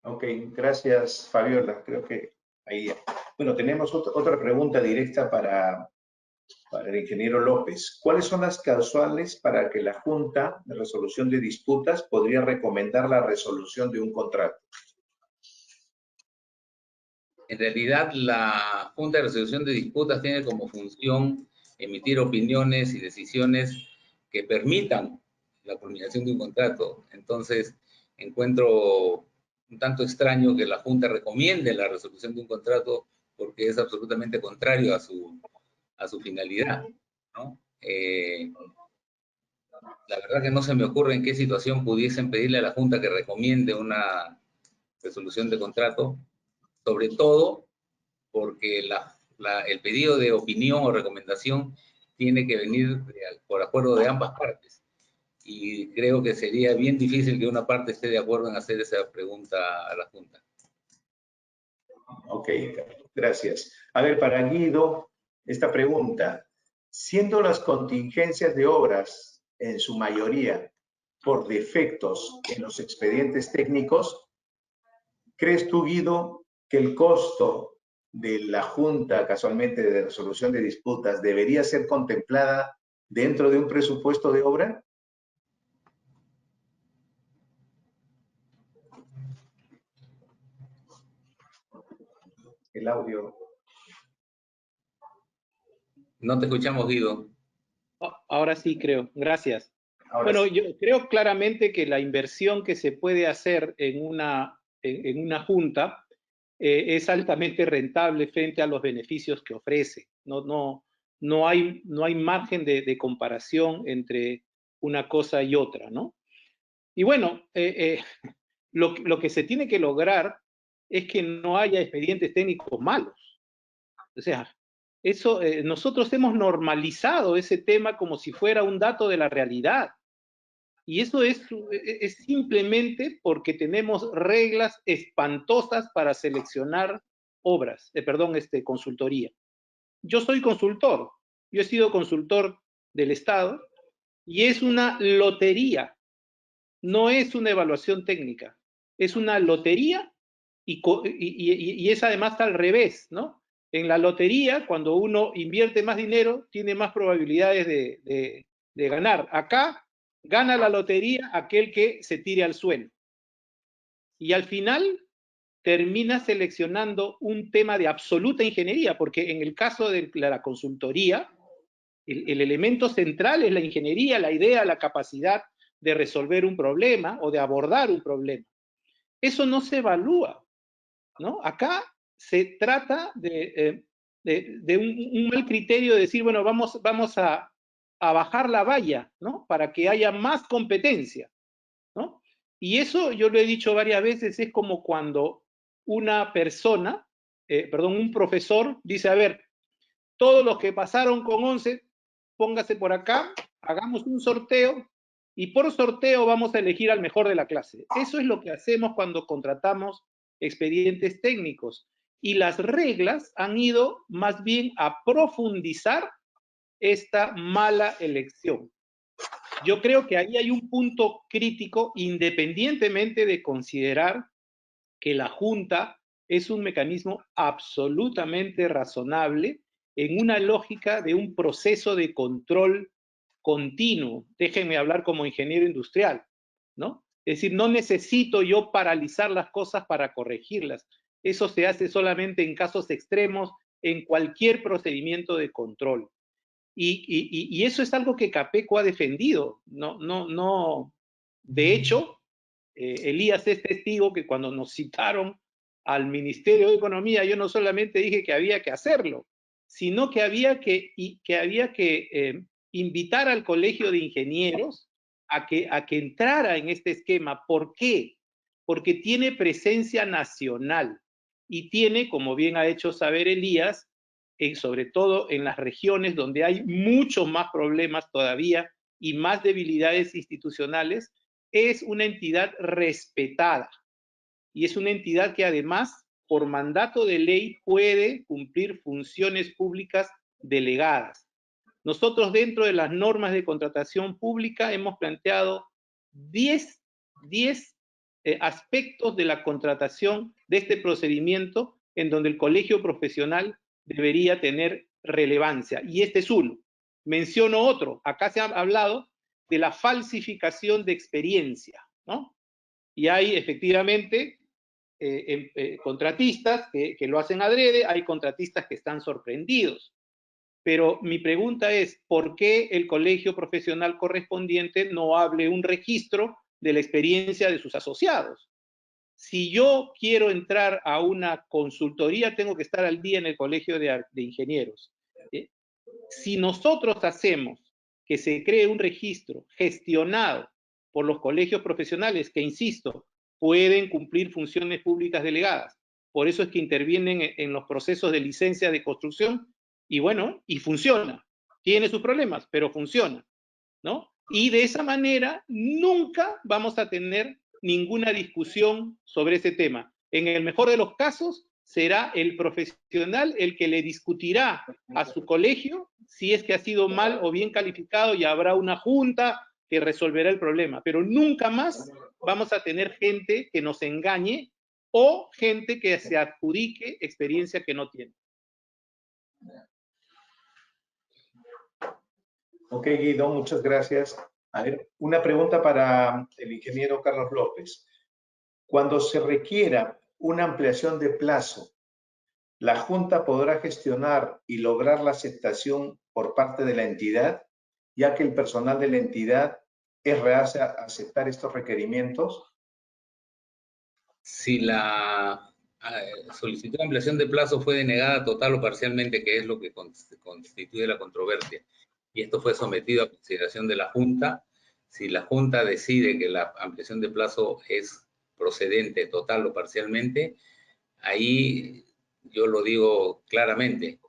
Ok, gracias, Fabiola. Creo que ahí. Bueno, tenemos otra pregunta directa para el ingeniero López. ¿Cuáles son las causales para que la Junta de Resolución de Disputas podría recomendar la resolución de un contrato? En realidad, la Junta de Resolución de Disputas tiene como función emitir opiniones y decisiones que permitan la culminación de un contrato. Entonces, encuentro un tanto extraño que la Junta recomiende la resolución de un contrato porque es absolutamente contrario a su finalidad, ¿no? La verdad que no se me ocurre en qué situación pudiesen pedirle a la Junta que recomiende una resolución de contrato, sobre todo porque el pedido de opinión o recomendación tiene que venir por acuerdo de ambas partes. Y creo que sería bien difícil que una parte esté de acuerdo en hacer esa pregunta a la Junta. Ok, gracias. A ver, para Guido, esta pregunta. Siendo las contingencias de obras, en su mayoría, por defectos en los expedientes técnicos, ¿crees tú, Guido, que el costo de la Junta, casualmente de resolución de disputas, debería ser contemplada dentro de un presupuesto de obra? El audio. No te escuchamos, Guido. Ahora sí creo, gracias. Ahora Bueno, sí. yo creo claramente que la inversión que se puede hacer en una junta es altamente rentable frente a los beneficios que ofrece. No hay margen de comparación entre una cosa y otra, ¿no? Y bueno, lo que se tiene que lograr es que no haya expedientes técnicos malos. O sea, eso, nosotros hemos normalizado ese tema como si fuera un dato de la realidad. Y eso es simplemente porque tenemos reglas espantosas para seleccionar obras, consultoría. Yo soy consultor, yo he sido consultor del Estado y es una lotería, no es una evaluación técnica, es una lotería y es además al revés, ¿no? En la lotería, cuando uno invierte más dinero, tiene más probabilidades de ganar. Acá gana la lotería aquel que se tire al suelo. Y al final termina seleccionando un tema de absoluta ingeniería, porque en el caso de la consultoría, el elemento central es la ingeniería, la idea, la capacidad de resolver un problema o de abordar un problema. Eso no se evalúa, ¿no? Acá se trata de un mal criterio de decir, bueno, vamos a bajar la valla, ¿no? Para que haya más competencia, ¿no? Y eso, yo lo he dicho varias veces, es como cuando una persona, un profesor dice, a ver, todos los que pasaron con 11, póngase por acá, hagamos un sorteo y por sorteo vamos a elegir al mejor de la clase. Eso es lo que hacemos cuando contratamos expedientes técnicos. Y las reglas han ido más bien a profundizar esta mala elección. Yo creo que ahí hay un punto crítico, independientemente de considerar que la Junta es un mecanismo absolutamente razonable en una lógica de un proceso de control continuo. Déjenme hablar como ingeniero industrial, ¿no? Es decir, no necesito yo paralizar las cosas para corregirlas. Eso se hace solamente en casos extremos, en cualquier procedimiento de control. Y eso es algo que Capeco ha defendido. De hecho, Elías es testigo que cuando nos citaron al Ministerio de Economía, yo no solamente dije que había que hacerlo, sino que había que invitar al Colegio de Ingenieros a que entrara en este esquema. ¿Por qué? Porque tiene presencia nacional y tiene, como bien ha hecho saber Elías, sobre todo en las regiones donde hay muchos más problemas todavía y más debilidades institucionales, es una entidad respetada y es una entidad que además, por mandato de ley, puede cumplir funciones públicas delegadas. Nosotros, dentro de las normas de contratación pública, hemos planteado 10 aspectos de la contratación de este procedimiento en donde el colegio profesional debería tener relevancia. Y este es uno. Menciono otro. Acá se ha hablado de la falsificación de experiencia, ¿no? Y hay efectivamente contratistas que lo hacen adrede, hay contratistas que están sorprendidos. Pero mi pregunta es, ¿por qué el colegio profesional correspondiente no hable un registro de la experiencia de sus asociados? Si yo quiero entrar a una consultoría, tengo que estar al día en el colegio de ingenieros. Si nosotros hacemos que se cree un registro gestionado por los colegios profesionales, que insisto, pueden cumplir funciones públicas delegadas, por eso es que intervienen en los procesos de licencia de construcción, y bueno, y funciona. Tiene sus problemas, pero funciona, ¿no? Y de esa manera nunca vamos a tener ninguna discusión sobre ese tema. En el mejor de los casos, será el profesional el que le discutirá a su colegio si es que ha sido mal o bien calificado, y habrá una junta que resolverá el problema. Pero nunca más vamos a tener gente que nos engañe o gente que se adjudique experiencia que no tiene. Ok, Guido, muchas gracias. A ver, una pregunta para el ingeniero Carlos López. Cuando se requiera una ampliación de plazo, ¿la Junta podrá gestionar y lograr la aceptación por parte de la entidad, ya que el personal de la entidad es reacio a aceptar estos requerimientos? Si la solicitud de ampliación de plazo fue denegada total o parcialmente, que es lo que constituye la controversia, y esto fue sometido a consideración de la Junta, si la Junta decide que la ampliación de plazo es procedente total o parcialmente, ahí yo lo digo claramente,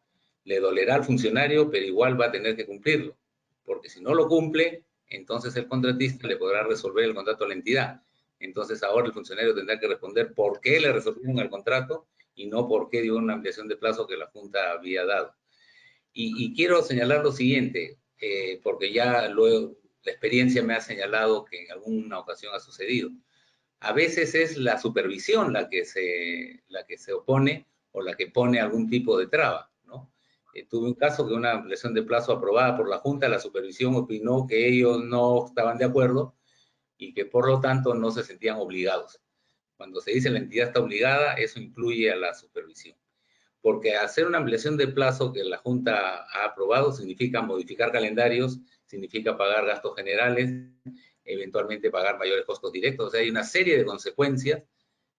le dolerá al funcionario, pero igual va a tener que cumplirlo, porque si no lo cumple, entonces el contratista le podrá resolver el contrato a la entidad. Entonces ahora el funcionario tendrá que responder por qué le resolvieron el contrato y no por qué dio una ampliación de plazo que la Junta había dado. Y quiero señalar lo siguiente, porque ya luego la experiencia me ha señalado que en alguna ocasión ha sucedido. A veces es la supervisión la que se opone o la que pone algún tipo de traba, ¿no? Tuve un caso que una ampliación de plazo aprobada por la Junta, la supervisión opinó que ellos no estaban de acuerdo y que por lo tanto no se sentían obligados. Cuando se dice la entidad está obligada, eso incluye a la supervisión. Porque hacer una ampliación de plazo que la Junta ha aprobado significa modificar calendarios, significa pagar gastos generales, eventualmente pagar mayores costos directos. O sea, hay una serie de consecuencias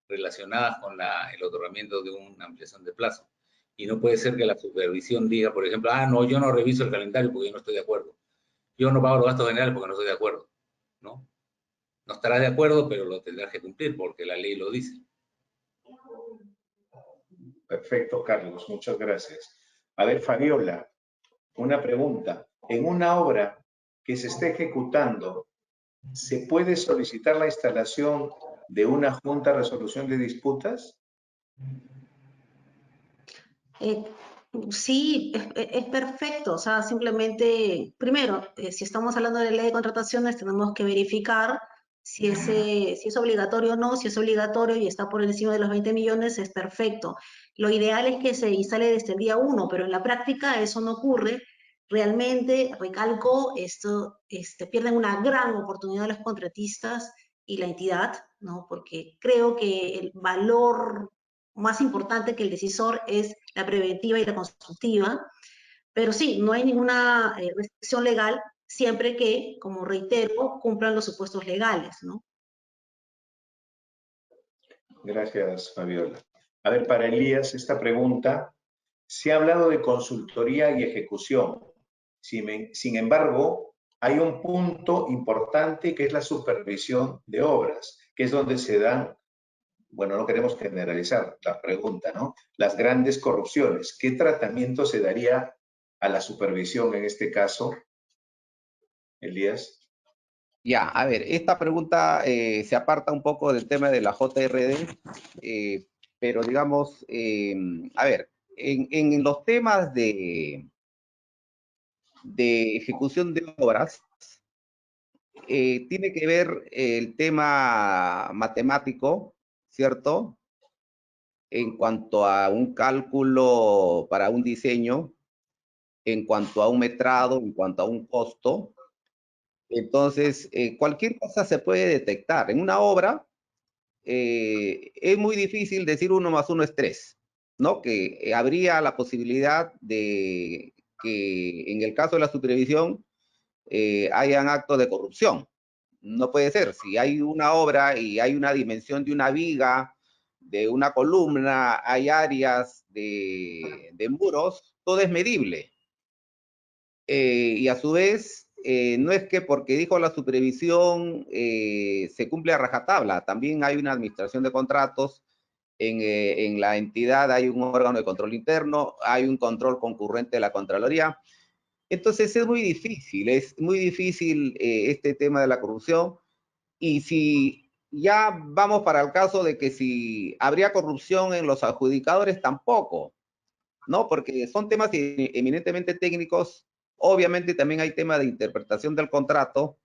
relacionadas con el otorgamiento de una ampliación de plazo. Y no puede ser que la supervisión diga, por ejemplo, no, yo no reviso el calendario porque yo no estoy de acuerdo. Yo no pago los gastos generales porque no estoy de acuerdo, ¿no? No estarás de acuerdo, pero lo tendrás que cumplir porque la ley lo dice. Perfecto, Carlos, muchas gracias. A ver, Fabiola, una pregunta. En una obra que se esté ejecutando, ¿se puede solicitar la instalación de una junta de resolución de disputas? Sí, es perfecto. O sea, simplemente, primero, si estamos hablando de ley de contrataciones, tenemos que verificar si es obligatorio o no. Si es obligatorio y está por encima de los 20 millones, es perfecto. Lo ideal es que se instale desde el día 1, pero en la práctica eso no ocurre. Realmente, recalco, pierden una gran oportunidad los contratistas y la entidad, ¿no? Porque creo que el valor más importante que el decisor es la preventiva y la constructiva, pero sí, no hay ninguna restricción legal siempre que, como reitero, cumplan los supuestos legales, ¿no? Gracias, Fabiola. A ver, para Elías, esta pregunta, se ha hablado de consultoría y ejecución, Sin embargo, hay un punto importante que es la supervisión de obras, que es donde se dan, bueno, no queremos generalizar la pregunta, ¿no? Las grandes corrupciones. ¿Qué tratamiento se daría a la supervisión en este caso, Elías? Ya, a ver, esta pregunta se aparta un poco del tema de la JRD, pero digamos, a ver, en los temas de ejecución de obras, tiene que ver el tema matemático, ¿cierto? En cuanto a un cálculo para un diseño, en cuanto a un metrado, en cuanto a un costo. Entonces, cualquier cosa se puede detectar. En una obra es muy difícil decir 1 más 1 es 3, ¿no? Que habría la posibilidad de que en el caso de la supervisión hayan actos de corrupción. No puede ser. Si hay una obra y hay una dimensión de una viga, de una columna, hay áreas de muros, todo es medible. Y a su vez, no es que porque dijo la supervisión se cumple a rajatabla, también hay una administración de contratos, en la entidad hay un órgano de control interno, hay un control concurrente de la Contraloría. Entonces es muy difícil este tema de la corrupción. Y si ya vamos para el caso de que si habría corrupción en los adjudicadores, tampoco, ¿no? Porque son temas eminentemente técnicos. Obviamente también hay tema de interpretación del contrato,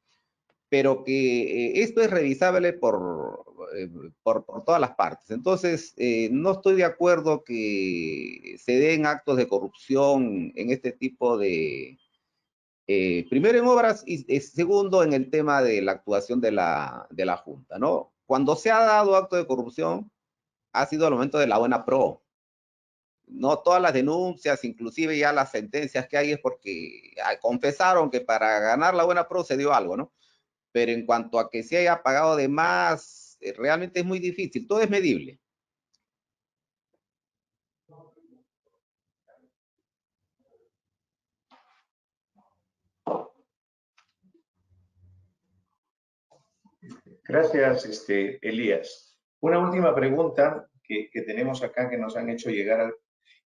pero que esto es revisable por todas las partes. Entonces, no estoy de acuerdo que se den actos de corrupción en este tipo de, primero en obras y segundo en el tema de la actuación de la Junta, ¿no? Cuando se ha dado acto de corrupción, ha sido al momento de la buena pro. No todas las denuncias, inclusive ya las sentencias que hay es porque confesaron que para ganar la buena pro se dio algo, ¿no? Pero en cuanto a que se haya pagado de más, realmente es muy difícil, todo es medible. Gracias, Elías. Una última pregunta que tenemos acá que nos han hecho llegar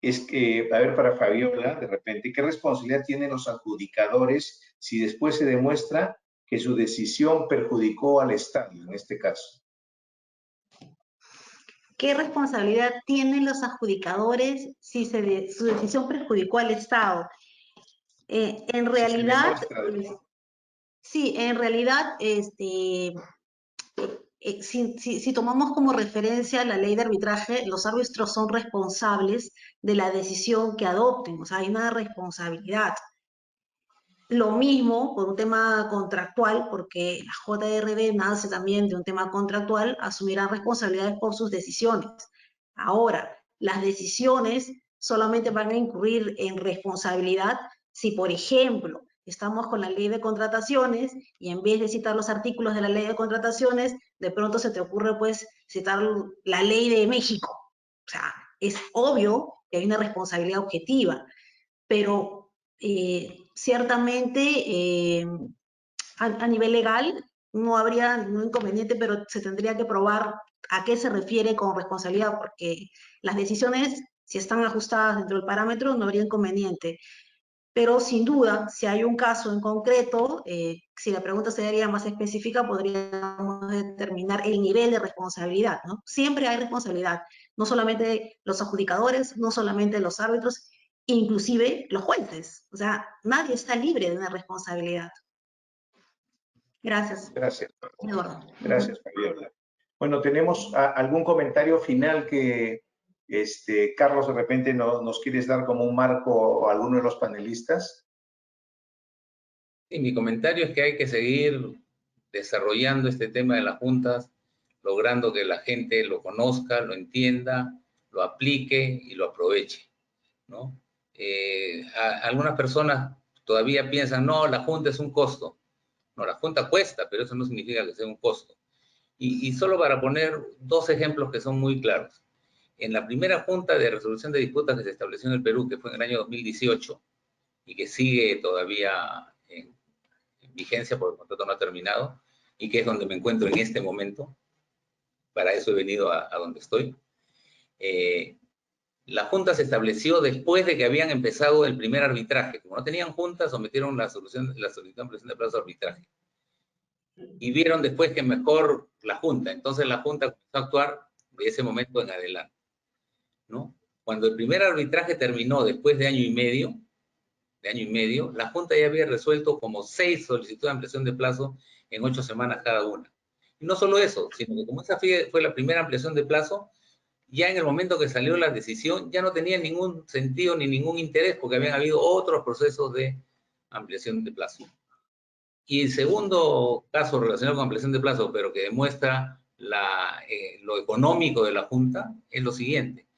es que, a ver, para Fabiola, de repente, ¿qué responsabilidad tienen los adjudicadores si después se demuestra que su decisión perjudicó al Estado, en este caso? ¿Qué responsabilidad tienen los adjudicadores si su decisión perjudicó al Estado? En realidad, sí, en realidad, si tomamos como referencia la ley de arbitraje, los árbitros son responsables de la decisión que adopten, o sea, hay una responsabilidad. Lo mismo por un tema contractual, porque la JRD nace también de un tema contractual, asumirán responsabilidades por sus decisiones. Ahora, las decisiones solamente van a incurrir en responsabilidad si, por ejemplo, estamos con la ley de contrataciones y en vez de citar los artículos de la ley de contrataciones, de pronto se te ocurre pues citar la ley de México. O sea, es obvio que hay una responsabilidad objetiva, pero ciertamente a nivel legal no habría ningún inconveniente, pero se tendría que probar a qué se refiere con responsabilidad, porque las decisiones, si están ajustadas dentro del parámetro, no habría inconveniente. Pero sin duda, si hay un caso en concreto, si la pregunta sería más específica, podríamos determinar el nivel de responsabilidad, ¿no? Siempre hay responsabilidad, no solamente los adjudicadores, no solamente los árbitros, inclusive los jueces. O sea, nadie está libre de una responsabilidad. Gracias. Gracias. Eduardo. Gracias, Fabiola. Bueno, ¿tenemos algún comentario final que Carlos de repente nos quieres dar como un marco a alguno de los panelistas? Sí, mi comentario es que hay que seguir desarrollando este tema de las juntas, logrando que la gente lo conozca, lo entienda, lo aplique y lo aproveche, ¿no? Algunas personas todavía piensan, no, la junta es un costo. No, la junta cuesta, pero eso no significa que sea un costo. Y solo para poner dos ejemplos que son muy claros. En la primera junta de resolución de disputas que se estableció en el Perú, que fue en el año 2018, y que sigue todavía en vigencia porque el contrato no ha terminado y que es donde me encuentro en este momento. Para eso he venido a donde estoy. La Junta se estableció después de que habían empezado el primer arbitraje. Como no tenían Junta, sometieron la solicitud de ampliación de plazo a arbitraje. Y vieron después que mejor la Junta. Entonces la Junta comenzó a actuar de ese momento en adelante, ¿no? Cuando el primer arbitraje terminó después de año y medio, la Junta ya había resuelto como 6 solicitudes de ampliación de plazo en 8 semanas cada una. Y no solo eso, sino que como esa fue la primera ampliación de plazo, ya en el momento que salió la decisión, ya no tenía ningún sentido ni ningún interés, porque habían habido otros procesos de ampliación de plazo. Y el segundo caso relacionado con ampliación de plazo, pero que demuestra lo económico de la Junta, es lo siguiente.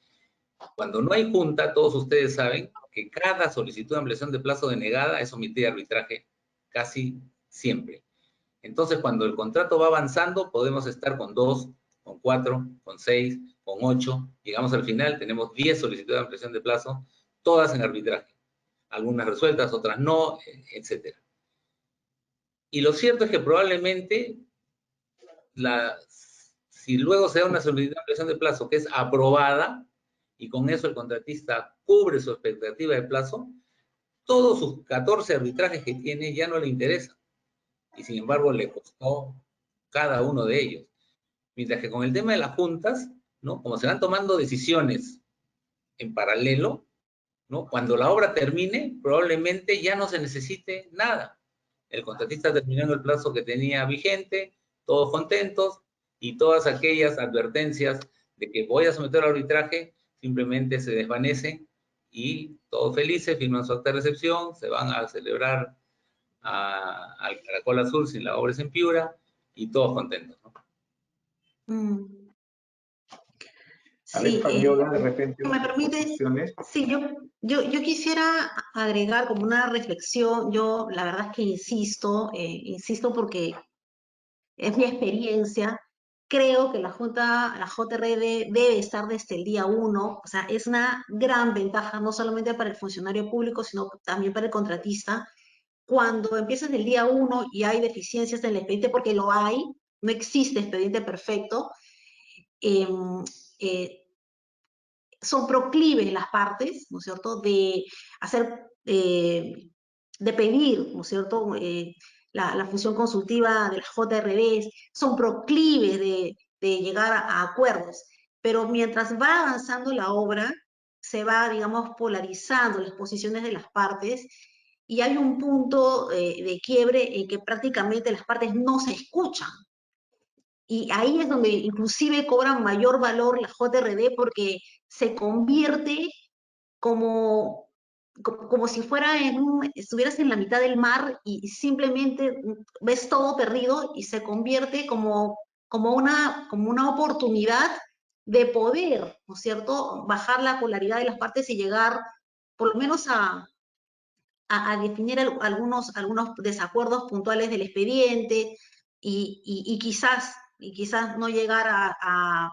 Cuando no hay Junta, todos ustedes saben que cada solicitud de ampliación de plazo denegada es sometida a arbitraje casi siempre. Entonces, cuando el contrato va avanzando, podemos estar con 2, con 4, con 6, con 8. Llegamos al final, tenemos 10 solicitudes de ampliación de plazo, todas en arbitraje. Algunas resueltas, otras no, etc. Y lo cierto es que probablemente, si luego se da una solicitud de ampliación de plazo que es aprobada, y con eso el contratista cubre su expectativa de plazo, todos sus 14 arbitrajes que tiene ya no le interesan. Y sin embargo le costó cada uno de ellos. Mientras que con el tema de las juntas, ¿no? Como se van tomando decisiones en paralelo, ¿no? Cuando la obra termine, probablemente ya no se necesite nada. El contratista terminando el plazo que tenía vigente, todos contentos, y todas aquellas advertencias de que voy a someter al arbitraje simplemente se desvanecen y todos felices firman su acta de recepción, se van a celebrar al Caracol Azul si la obra es en Piura y todos contentos, ¿no? A ver, Sí, Fabiola, de repente ¿me permite? Sí, yo quisiera agregar como una reflexión. Yo la verdad es que insisto porque es mi experiencia. Creo que la JRD debe estar desde el día 1, o sea, es una gran ventaja, no solamente para el funcionario público, sino también para el contratista. Cuando empiezas el día 1 y hay deficiencias en el expediente, porque lo hay, no existe expediente perfecto, son proclives las partes, ¿no es cierto?, de hacer, de pedir, ¿no es cierto?, la función consultiva de las JRDs, son proclives de llegar a acuerdos, pero mientras va avanzando la obra, se va, digamos, polarizando las posiciones de las partes y hay un punto de quiebre en que prácticamente las partes no se escuchan. Y ahí es donde inclusive cobra mayor valor la JRD porque se convierte como si estuvieras en la mitad del mar y simplemente ves todo perdido y se convierte como una oportunidad de poder, ¿no es cierto?, bajar la polaridad de las partes y llegar por lo menos a definir algunos desacuerdos puntuales del expediente y quizás no llegar a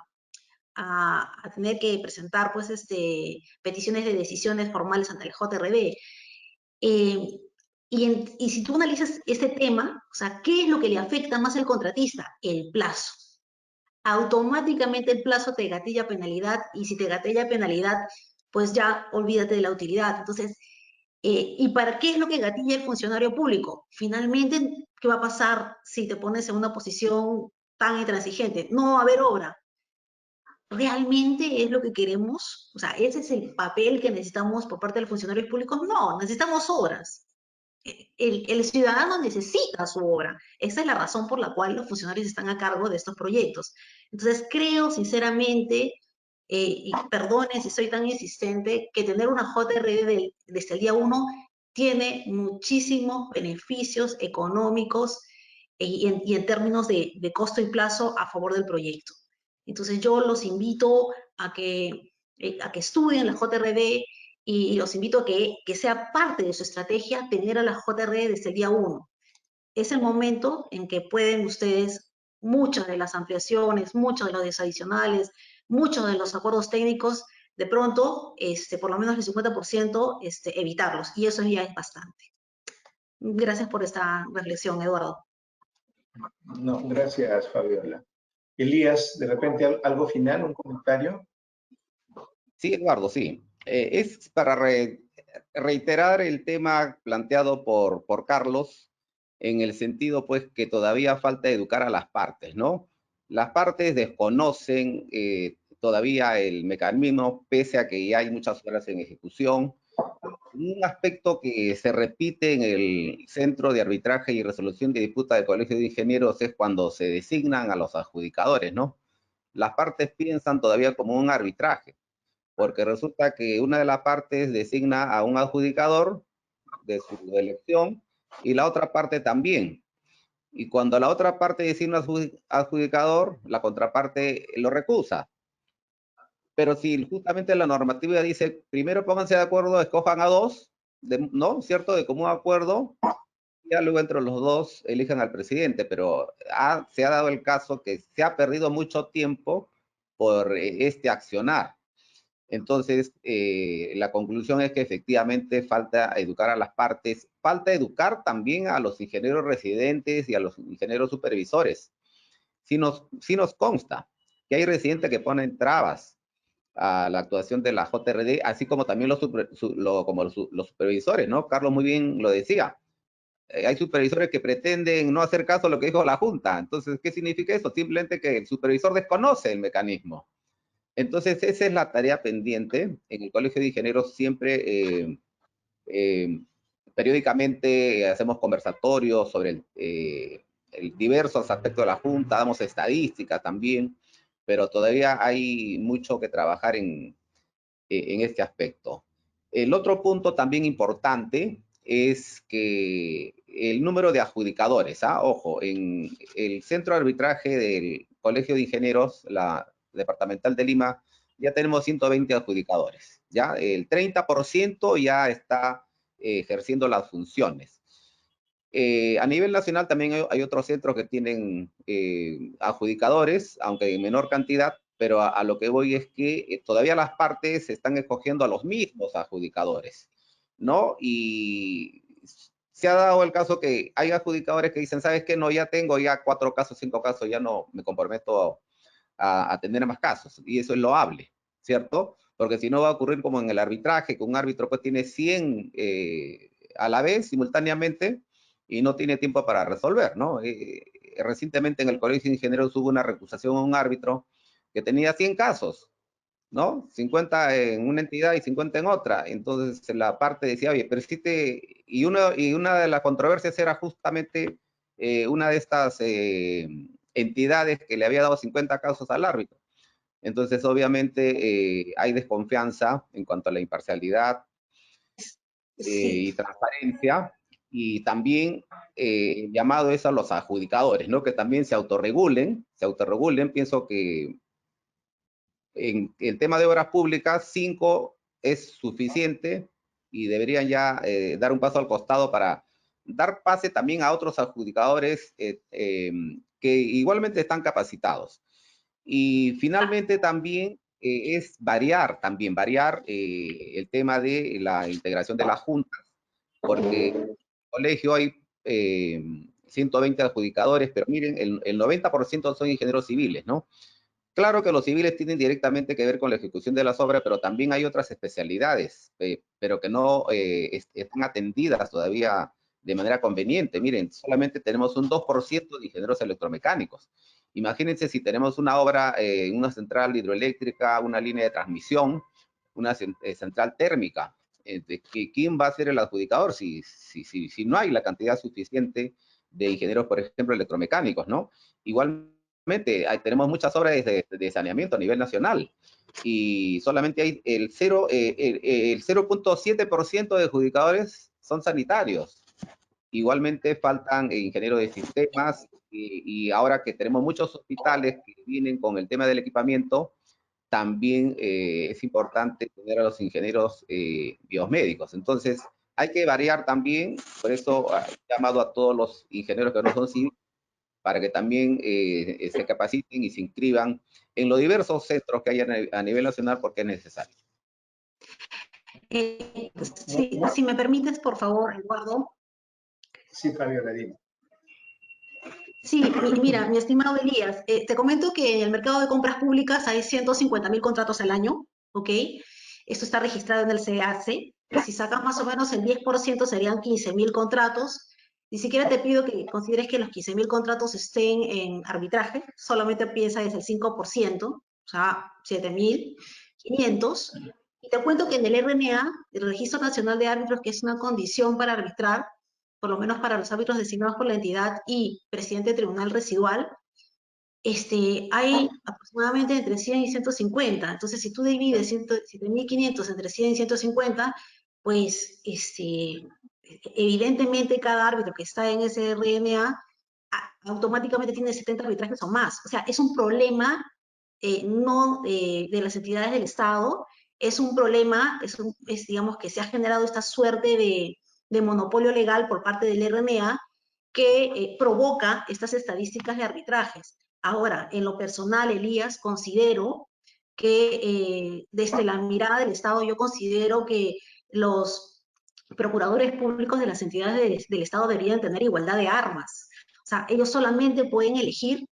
tener que presentar pues, peticiones de decisiones formales ante el JRD. Y si tú analizas este tema, o sea, ¿qué es lo que le afecta más al contratista? El plazo. Automáticamente el plazo te gatilla penalidad y si te gatilla penalidad, pues ya olvídate de la utilidad. Entonces, ¿y para qué es lo que gatilla el funcionario público? Finalmente, ¿qué va a pasar si te pones en una posición tan intransigente? No va a haber obra. ¿Realmente es lo que queremos? O sea, ¿ese es el papel que necesitamos por parte de los funcionarios públicos? No, necesitamos obras. El ciudadano necesita su obra. Esa es la razón por la cual los funcionarios están a cargo de estos proyectos. Entonces, creo sinceramente, y perdone si soy tan insistente, que tener una JRD desde el día 1 tiene muchísimos beneficios económicos y en términos de costo y plazo a favor del proyecto. Entonces, yo los invito a que estudien la JRD y los invito a que sea parte de su estrategia tener a la JRD desde el día 1. Es el momento en que pueden ustedes, muchas de las ampliaciones, muchos de los adicionales, muchos de los acuerdos técnicos, de pronto, por lo menos el 50%, evitarlos, y eso ya es bastante. Gracias por esta reflexión, Eduardo. No, gracias, Fabiola. Elías, de repente algo final, un comentario. Sí, Eduardo, sí. Es para reiterar el tema planteado por Carlos, en el sentido, pues, que todavía falta educar a las partes, ¿no? Las partes desconocen todavía el mecanismo, pese a que ya hay muchas horas en ejecución. Un aspecto que se repite en el Centro de Arbitraje y Resolución de Disputas del Colegio de Ingenieros es cuando se designan a los adjudicadores, ¿no? Las partes piensan todavía como un arbitraje, porque resulta que una de las partes designa a un adjudicador de su elección y la otra parte también. Y cuando la otra parte designa adjudicador, la contraparte lo recusa. Pero si justamente la normativa dice, primero pónganse de acuerdo, escojan a dos, ¿no? ¿Cierto? De común acuerdo, ya luego entre los dos elijan al presidente, pero se ha dado el caso que se ha perdido mucho tiempo por este accionar. Entonces, la conclusión es que efectivamente falta educar a las partes, falta educar también a los ingenieros residentes y a los ingenieros supervisores. Sí nos consta que hay residentes que ponen trabas a la actuación de la JRD, así como también los supervisores, ¿no? Carlos muy bien lo decía. Hay supervisores que pretenden no hacer caso a lo que dijo la Junta. Entonces, ¿qué significa eso? Simplemente que el supervisor desconoce el mecanismo. Entonces, esa es la tarea pendiente. En el Colegio de Ingenieros siempre, periódicamente, hacemos conversatorios sobre diversos aspectos de la Junta, damos estadística también, pero todavía hay mucho que trabajar en este aspecto. El otro punto también importante es que el número de adjudicadores, ojo, en el centro de arbitraje del Colegio de Ingenieros, la departamental de Lima, ya tenemos 120 adjudicadores, ya el 30% ya está ejerciendo las funciones. A nivel nacional también hay otros centros que tienen adjudicadores, aunque en menor cantidad, pero a lo que voy es que todavía las partes están escogiendo a los mismos adjudicadores, ¿no? Y se ha dado el caso que hay adjudicadores que dicen, ¿sabes qué? No, ya tengo ya 4 casos, 5 casos, ya no me comprometo a atender más casos. Y eso es loable, ¿cierto? Porque si no va a ocurrir como en el arbitraje, que un árbitro pues tiene 100 a la vez, simultáneamente, y no tiene tiempo para resolver, ¿no? Recientemente en el Colegio de Ingenieros hubo una recusación a un árbitro que tenía 100 casos, ¿no? 50 en una entidad y 50 en otra. Entonces la parte decía, oye, pero si y una de las controversias era justamente una de estas entidades que le había dado 50 casos al árbitro. Entonces, obviamente, hay desconfianza en cuanto a la imparcialidad y transparencia, y también llamado eso a los adjudicadores, ¿no? Que también se autorregulen. Pienso que en el tema de obras públicas, 5 es suficiente y deberían ya dar un paso al costado para dar pase también a otros adjudicadores que igualmente están capacitados. Y finalmente también es variar el tema de la integración de las juntas, porque en el colegio hay 120 adjudicadores, pero miren, el 90% son ingenieros civiles, ¿no? Claro que los civiles tienen directamente que ver con la ejecución de las obras, pero también hay otras especialidades, pero que no están atendidas todavía de manera conveniente. Miren, solamente tenemos un 2% de ingenieros electromecánicos. Imagínense si tenemos una obra, una central hidroeléctrica, una línea de transmisión, una central térmica. ¿Quién va a ser el adjudicador si no hay la cantidad suficiente de ingenieros, por ejemplo, electromecánicos, ¿no? Igualmente, tenemos muchas obras de saneamiento a nivel nacional y solamente hay el 0.7% de adjudicadores son sanitarios. Igualmente faltan ingenieros de sistemas y ahora que tenemos muchos hospitales que vienen con el tema del equipamiento, también es importante tener a los ingenieros biomédicos. Entonces, hay que variar también, por eso he llamado a todos los ingenieros que no son civiles, para que también se capaciten y se inscriban en los diversos centros que hay a nivel nacional porque es necesario. Si me permites, por favor, Eduardo. Sí, Fabiola, dime. Sí, mira, mi estimado Elías, te comento que en el mercado de compras públicas hay 150.000 contratos al año, ¿ok? Esto está registrado en el CAC. Si sacas más o menos el 10% serían 15.000 contratos. Ni siquiera te pido que consideres que los 15.000 contratos estén en arbitraje, solamente piensa es el 5%, o sea, 7.500. Y te cuento que en el RNA, el Registro Nacional de Árbitros, que es una condición para arbitrar, por lo menos para los árbitros designados por la entidad y presidente de tribunal residual, hay aproximadamente entre 100 y 150. Entonces, si tú divides 7.500 entre 100 y 150, pues evidentemente cada árbitro que está en ese RNA automáticamente tiene 70 arbitrajes o más. O sea, es un problema no de las entidades del Estado, es un problema, digamos que se ha generado esta suerte de monopolio legal por parte del RNA que provoca estas estadísticas de arbitrajes. Ahora, en lo personal, Elías, considero que desde la mirada del Estado, yo considero que los procuradores públicos de las entidades del Estado deberían tener igualdad de armas. O sea, ellos solamente pueden elegir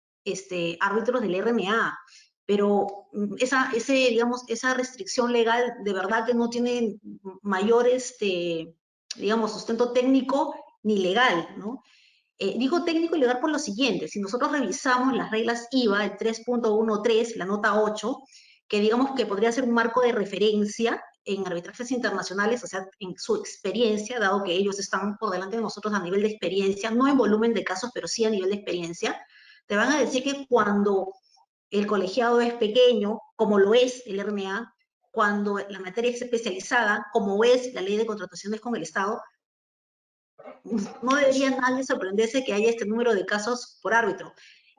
árbitros del RNA, pero esa restricción legal de verdad que no tiene mayor, digamos, sustento técnico ni legal, ¿no? Digo técnico y legal por lo siguiente, si nosotros revisamos las reglas IVA, el 3.13, la nota 8, que digamos que podría ser un marco de referencia en arbitrajes internacionales, o sea, en su experiencia, dado que ellos están por delante de nosotros a nivel de experiencia, no en volumen de casos, pero sí a nivel de experiencia, te van a decir que cuando el colegiado es pequeño, como lo es el RNA, cuando la materia es especializada, como es la ley de contrataciones con el Estado, no debería nadie sorprenderse que haya este número de casos por árbitro.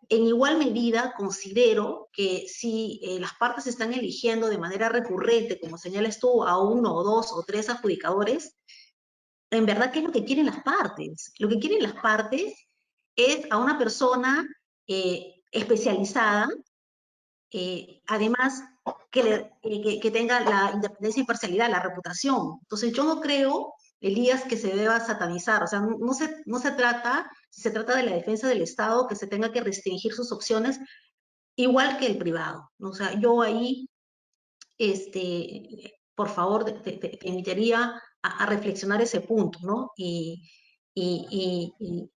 En igual medida, considero que si las partes están eligiendo de manera recurrente, como señalas tú, a 1 o 2 o 3 adjudicadores, en verdad, ¿qué es lo que quieren las partes? Lo que quieren las partes es a una persona especializada, además que tenga la independencia y imparcialidad, la reputación. Entonces yo no creo, Elías, que se deba satanizar. O sea, no se trata, si se trata de la defensa del Estado, que se tenga que restringir sus opciones, igual que el privado, ¿no? O sea, yo ahí, por favor, te invitaría a reflexionar ese punto, ¿no? Y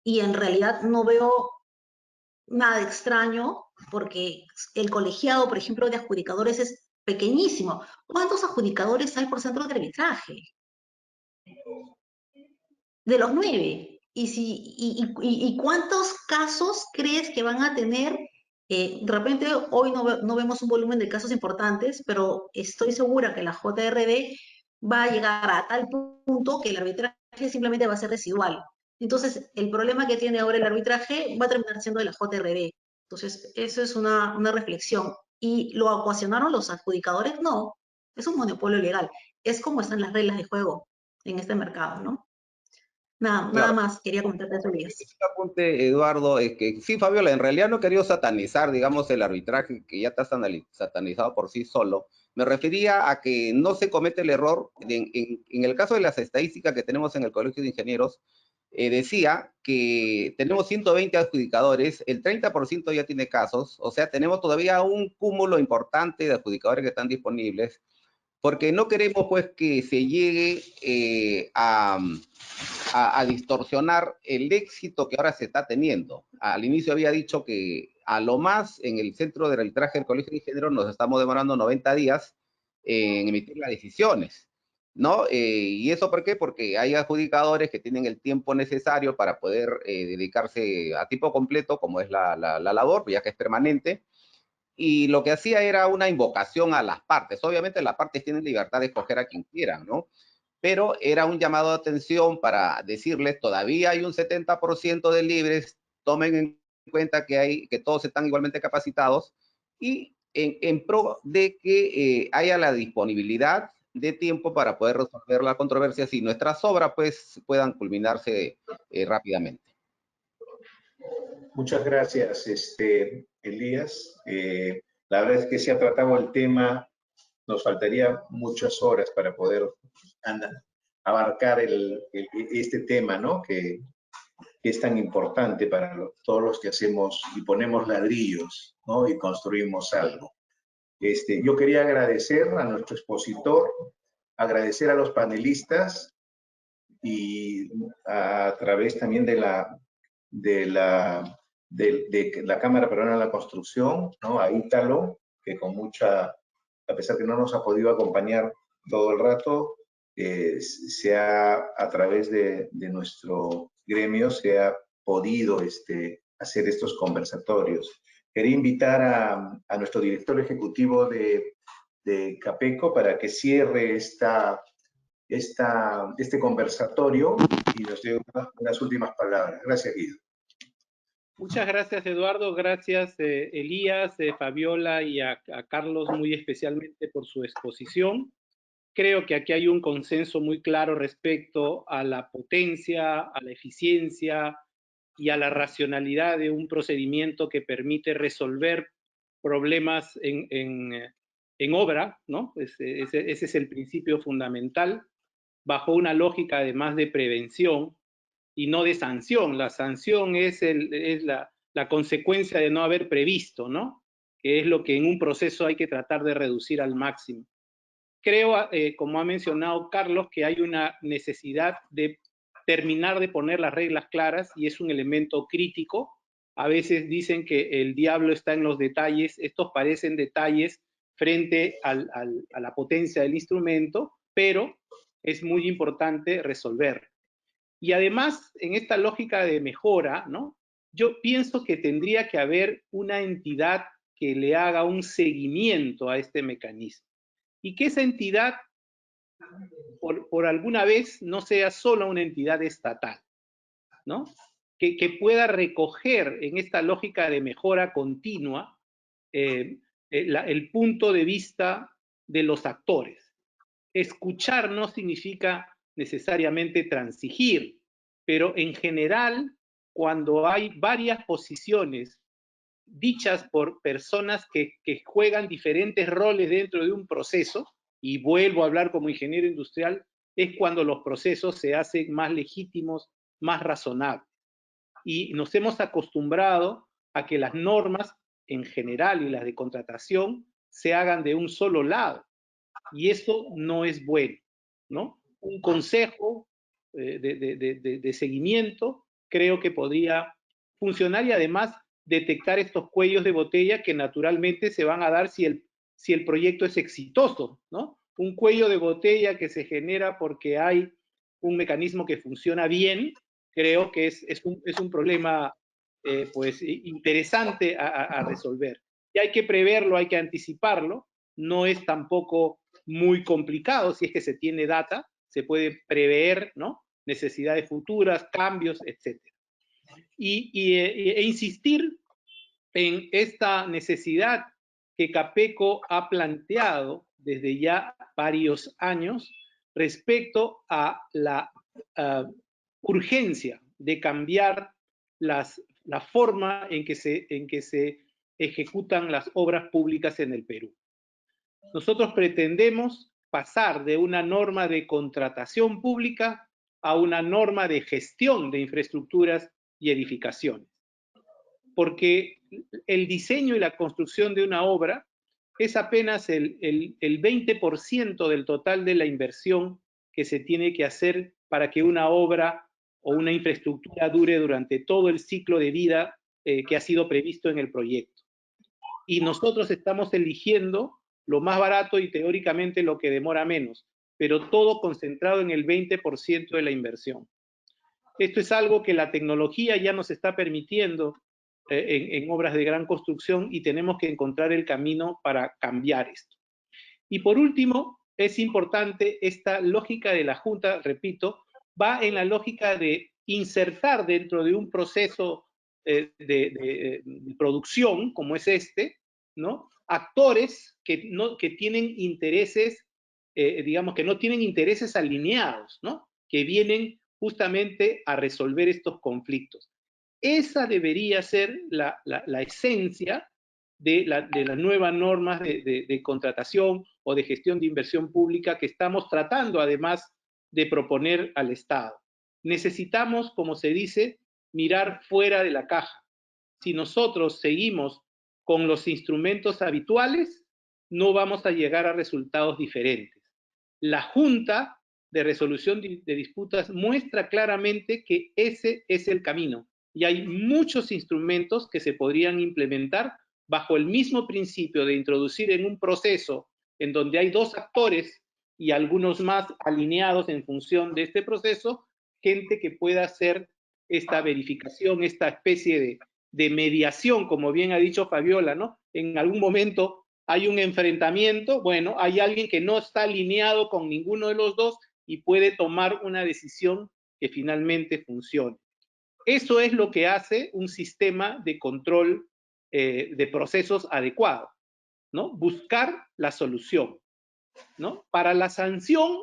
en realidad no veo nada extraño, porque el colegiado, por ejemplo, de adjudicadores es pequeñísimo. ¿Cuántos adjudicadores hay por centro de arbitraje? De los 9. ¿Y cuántos casos crees que van a tener? De repente hoy no vemos un volumen de casos importantes, pero estoy segura que la JRD va a llegar a tal punto que el arbitraje simplemente va a ser residual. Entonces, el problema que tiene ahora el arbitraje va a terminar siendo de la JRD. Entonces, eso es una reflexión. ¿Y lo ocasionaron los adjudicadores? No, es un monopolio legal. Es como están las reglas de juego en este mercado, ¿no? Nada Claro. más quería comentarte eso, Elías. Un apunte, Eduardo, es que sí, Fabiola, en realidad no he querido satanizar, digamos, el arbitraje que ya está satanizado por sí solo. Me refería a que no se comete el error, en el caso de las estadísticas que tenemos en el Colegio de Ingenieros, decía que tenemos 120 adjudicadores, el 30% ya tiene casos, o sea, tenemos todavía un cúmulo importante de adjudicadores que están disponibles, porque no queremos pues que se llegue a distorsionar el éxito que ahora se está teniendo. Al inicio había dicho que a lo más en el centro de arbitraje del Colegio de Ingenieros nos estamos demorando 90 días en emitir las decisiones, ¿no? ¿Y eso por qué? Porque hay adjudicadores que tienen el tiempo necesario para poder dedicarse a tiempo completo, como es la labor, ya que es permanente, y lo que hacía era una invocación a las partes. Obviamente las partes tienen libertad de escoger a quien quieran, ¿no? Pero era un llamado de atención para decirles, todavía hay un 70% de libres, tomen en cuenta que todos están igualmente capacitados, y en pro de que haya la disponibilidad de tiempo para poder resolver la controversia y nuestras obras pues puedan culminarse rápidamente. Muchas gracias, Elías. La verdad es que se ha tratado el tema nos faltaría muchas horas para poder abarcar este tema, ¿no? Que es tan importante para todos los que hacemos y ponemos ladrillos, ¿no? Y construimos algo. Yo quería agradecer a nuestro expositor, agradecer a los panelistas y a través también de la Cámara Peruana de la Construcción, ¿no? A Ítalo, que con mucha, a pesar que no nos ha podido acompañar todo el rato, a través de nuestro gremio se ha podido hacer estos conversatorios. Quería invitar a nuestro director ejecutivo de Capeco para que cierre este conversatorio y nos dé unas últimas palabras. Gracias, Guido. Muchas gracias, Eduardo. Gracias, Elías, Fabiola y a Carlos muy especialmente por su exposición. Creo que aquí hay un consenso muy claro respecto a la potencia, a la eficiencia y a la racionalidad de un procedimiento que permite resolver problemas en obra, ¿no? Ese es el principio fundamental, bajo una lógica además de prevención y no de sanción. La sanción es la consecuencia de no haber previsto, ¿no? Que es lo que en un proceso hay que tratar de reducir al máximo. Creo, como ha mencionado Carlos, que hay una necesidad de terminar de poner las reglas claras y es un elemento crítico. A veces dicen que el diablo está en los detalles. Estos parecen detalles frente a la potencia del instrumento, pero es muy importante resolver. Y además, en esta lógica de mejora, ¿no? Yo pienso que tendría que haber una entidad que le haga un seguimiento a este mecanismo. Y que esa entidad, por alguna vez, no sea solo una entidad estatal, ¿no? Que pueda recoger en esta lógica de mejora continua el punto de vista de los actores. Escuchar no significa necesariamente transigir, pero en general, cuando hay varias posiciones dichas por personas que juegan diferentes roles dentro de un proceso, y vuelvo a hablar como ingeniero industrial, es cuando los procesos se hacen más legítimos, más razonables. Y nos hemos acostumbrado a que las normas en general y las de contratación se hagan de un solo lado. Y eso no es bueno, ¿no? Un consejo de seguimiento creo que podría funcionar y además detectar estos cuellos de botella que naturalmente se van a dar si el proyecto es exitoso, ¿no? Un cuello de botella que se genera porque hay un mecanismo que funciona bien, creo que es un problema pues interesante a resolver. Y hay que preverlo, hay que anticiparlo, no es tampoco muy complicado si es que se tiene data, se puede prever, ¿no? Necesidades futuras, cambios, etc. E insistir en esta necesidad que Capeco ha planteado desde ya varios años respecto a la urgencia de cambiar la forma en que se ejecutan las obras públicas en el Perú. Nosotros pretendemos pasar de una norma de contratación pública a una norma de gestión de infraestructuras y edificaciones. Porque el diseño y la construcción de una obra es apenas el 20% del total de la inversión que se tiene que hacer para que una obra o una infraestructura dure durante todo el ciclo de vida que ha sido previsto en el proyecto. Y nosotros estamos eligiendo lo más barato y teóricamente lo que demora menos, pero todo concentrado en el 20% de la inversión. Esto es algo que la tecnología ya nos está permitiendo en obras de gran construcción y tenemos que encontrar el camino para cambiar esto. Y por último, es importante esta lógica de la Junta, repito, va en la lógica de insertar dentro de un proceso de producción como es este, ¿no? Actores que tienen intereses, digamos, que no tienen intereses alineados, ¿no? Que vienen justamente a resolver estos conflictos. Esa debería ser la esencia de las nuevas normas de contratación o de gestión de inversión pública que estamos tratando además de proponer al Estado. Necesitamos, como se dice, mirar fuera de la caja. Si nosotros seguimos con los instrumentos habituales, no vamos a llegar a resultados diferentes. La Junta de Resolución de Disputas muestra claramente que ese es el camino y hay muchos instrumentos que se podrían implementar bajo el mismo principio de introducir en un proceso en donde hay dos actores y algunos más alineados en función de este proceso, gente que pueda hacer esta verificación, esta especie de mediación, como bien ha dicho Fabiola, ¿no? En algún momento hay un enfrentamiento, bueno, hay alguien que no está alineado con ninguno de los dos y puede tomar una decisión que finalmente funcione. Eso es lo que hace un sistema de control de procesos adecuado, ¿no? Buscar la solución, ¿no? Para la sanción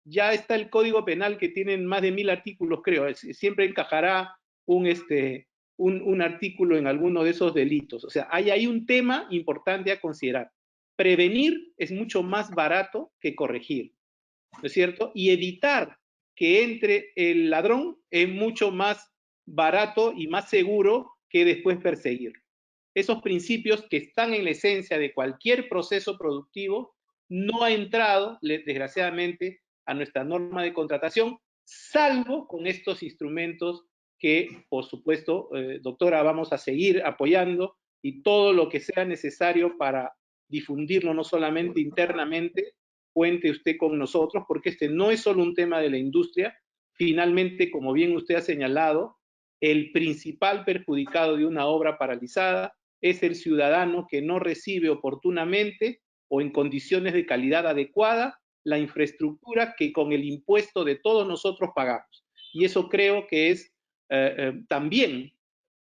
ya está el Código Penal que tienen más de 1000 artículos, creo. Siempre encajará un artículo en alguno de esos delitos. O sea, hay ahí un tema importante a considerar. Prevenir es mucho más barato que corregir, ¿no es cierto? Y evitar que entre el ladrón es mucho más barato y más seguro que después perseguir. Esos principios que están en la esencia de cualquier proceso productivo no ha entrado, desgraciadamente, a nuestra norma de contratación, salvo con estos instrumentos que, por supuesto, doctora, vamos a seguir apoyando y todo lo que sea necesario para difundirlo no solamente internamente, cuente usted con nosotros, porque este no es solo un tema de la industria. Finalmente, como bien usted ha señalado, el principal perjudicado de una obra paralizada es el ciudadano que no recibe oportunamente o en condiciones de calidad adecuada la infraestructura que con el impuesto de todos nosotros pagamos. Y eso creo que es también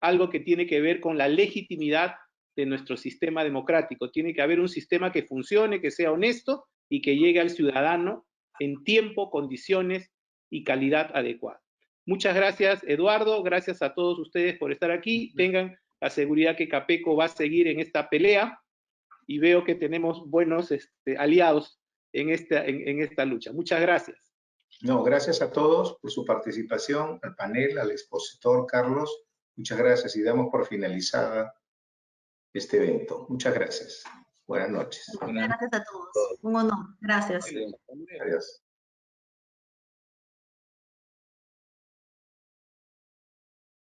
algo que tiene que ver con la legitimidad de nuestro sistema democrático. Tiene que haber un sistema que funcione, que sea honesto y que llegue al ciudadano en tiempo, condiciones y calidad adecuada. Muchas gracias, Eduardo. Gracias a todos ustedes por estar aquí. Tengan la seguridad que Capeco va a seguir en esta pelea y veo que tenemos buenos aliados en esta lucha. Muchas gracias. No, gracias a todos por su participación, al panel, al expositor Carlos. Muchas gracias y damos por finalizada este evento. Muchas gracias. Buenas noches. Gracias a todos. Un honor. Gracias. Adiós.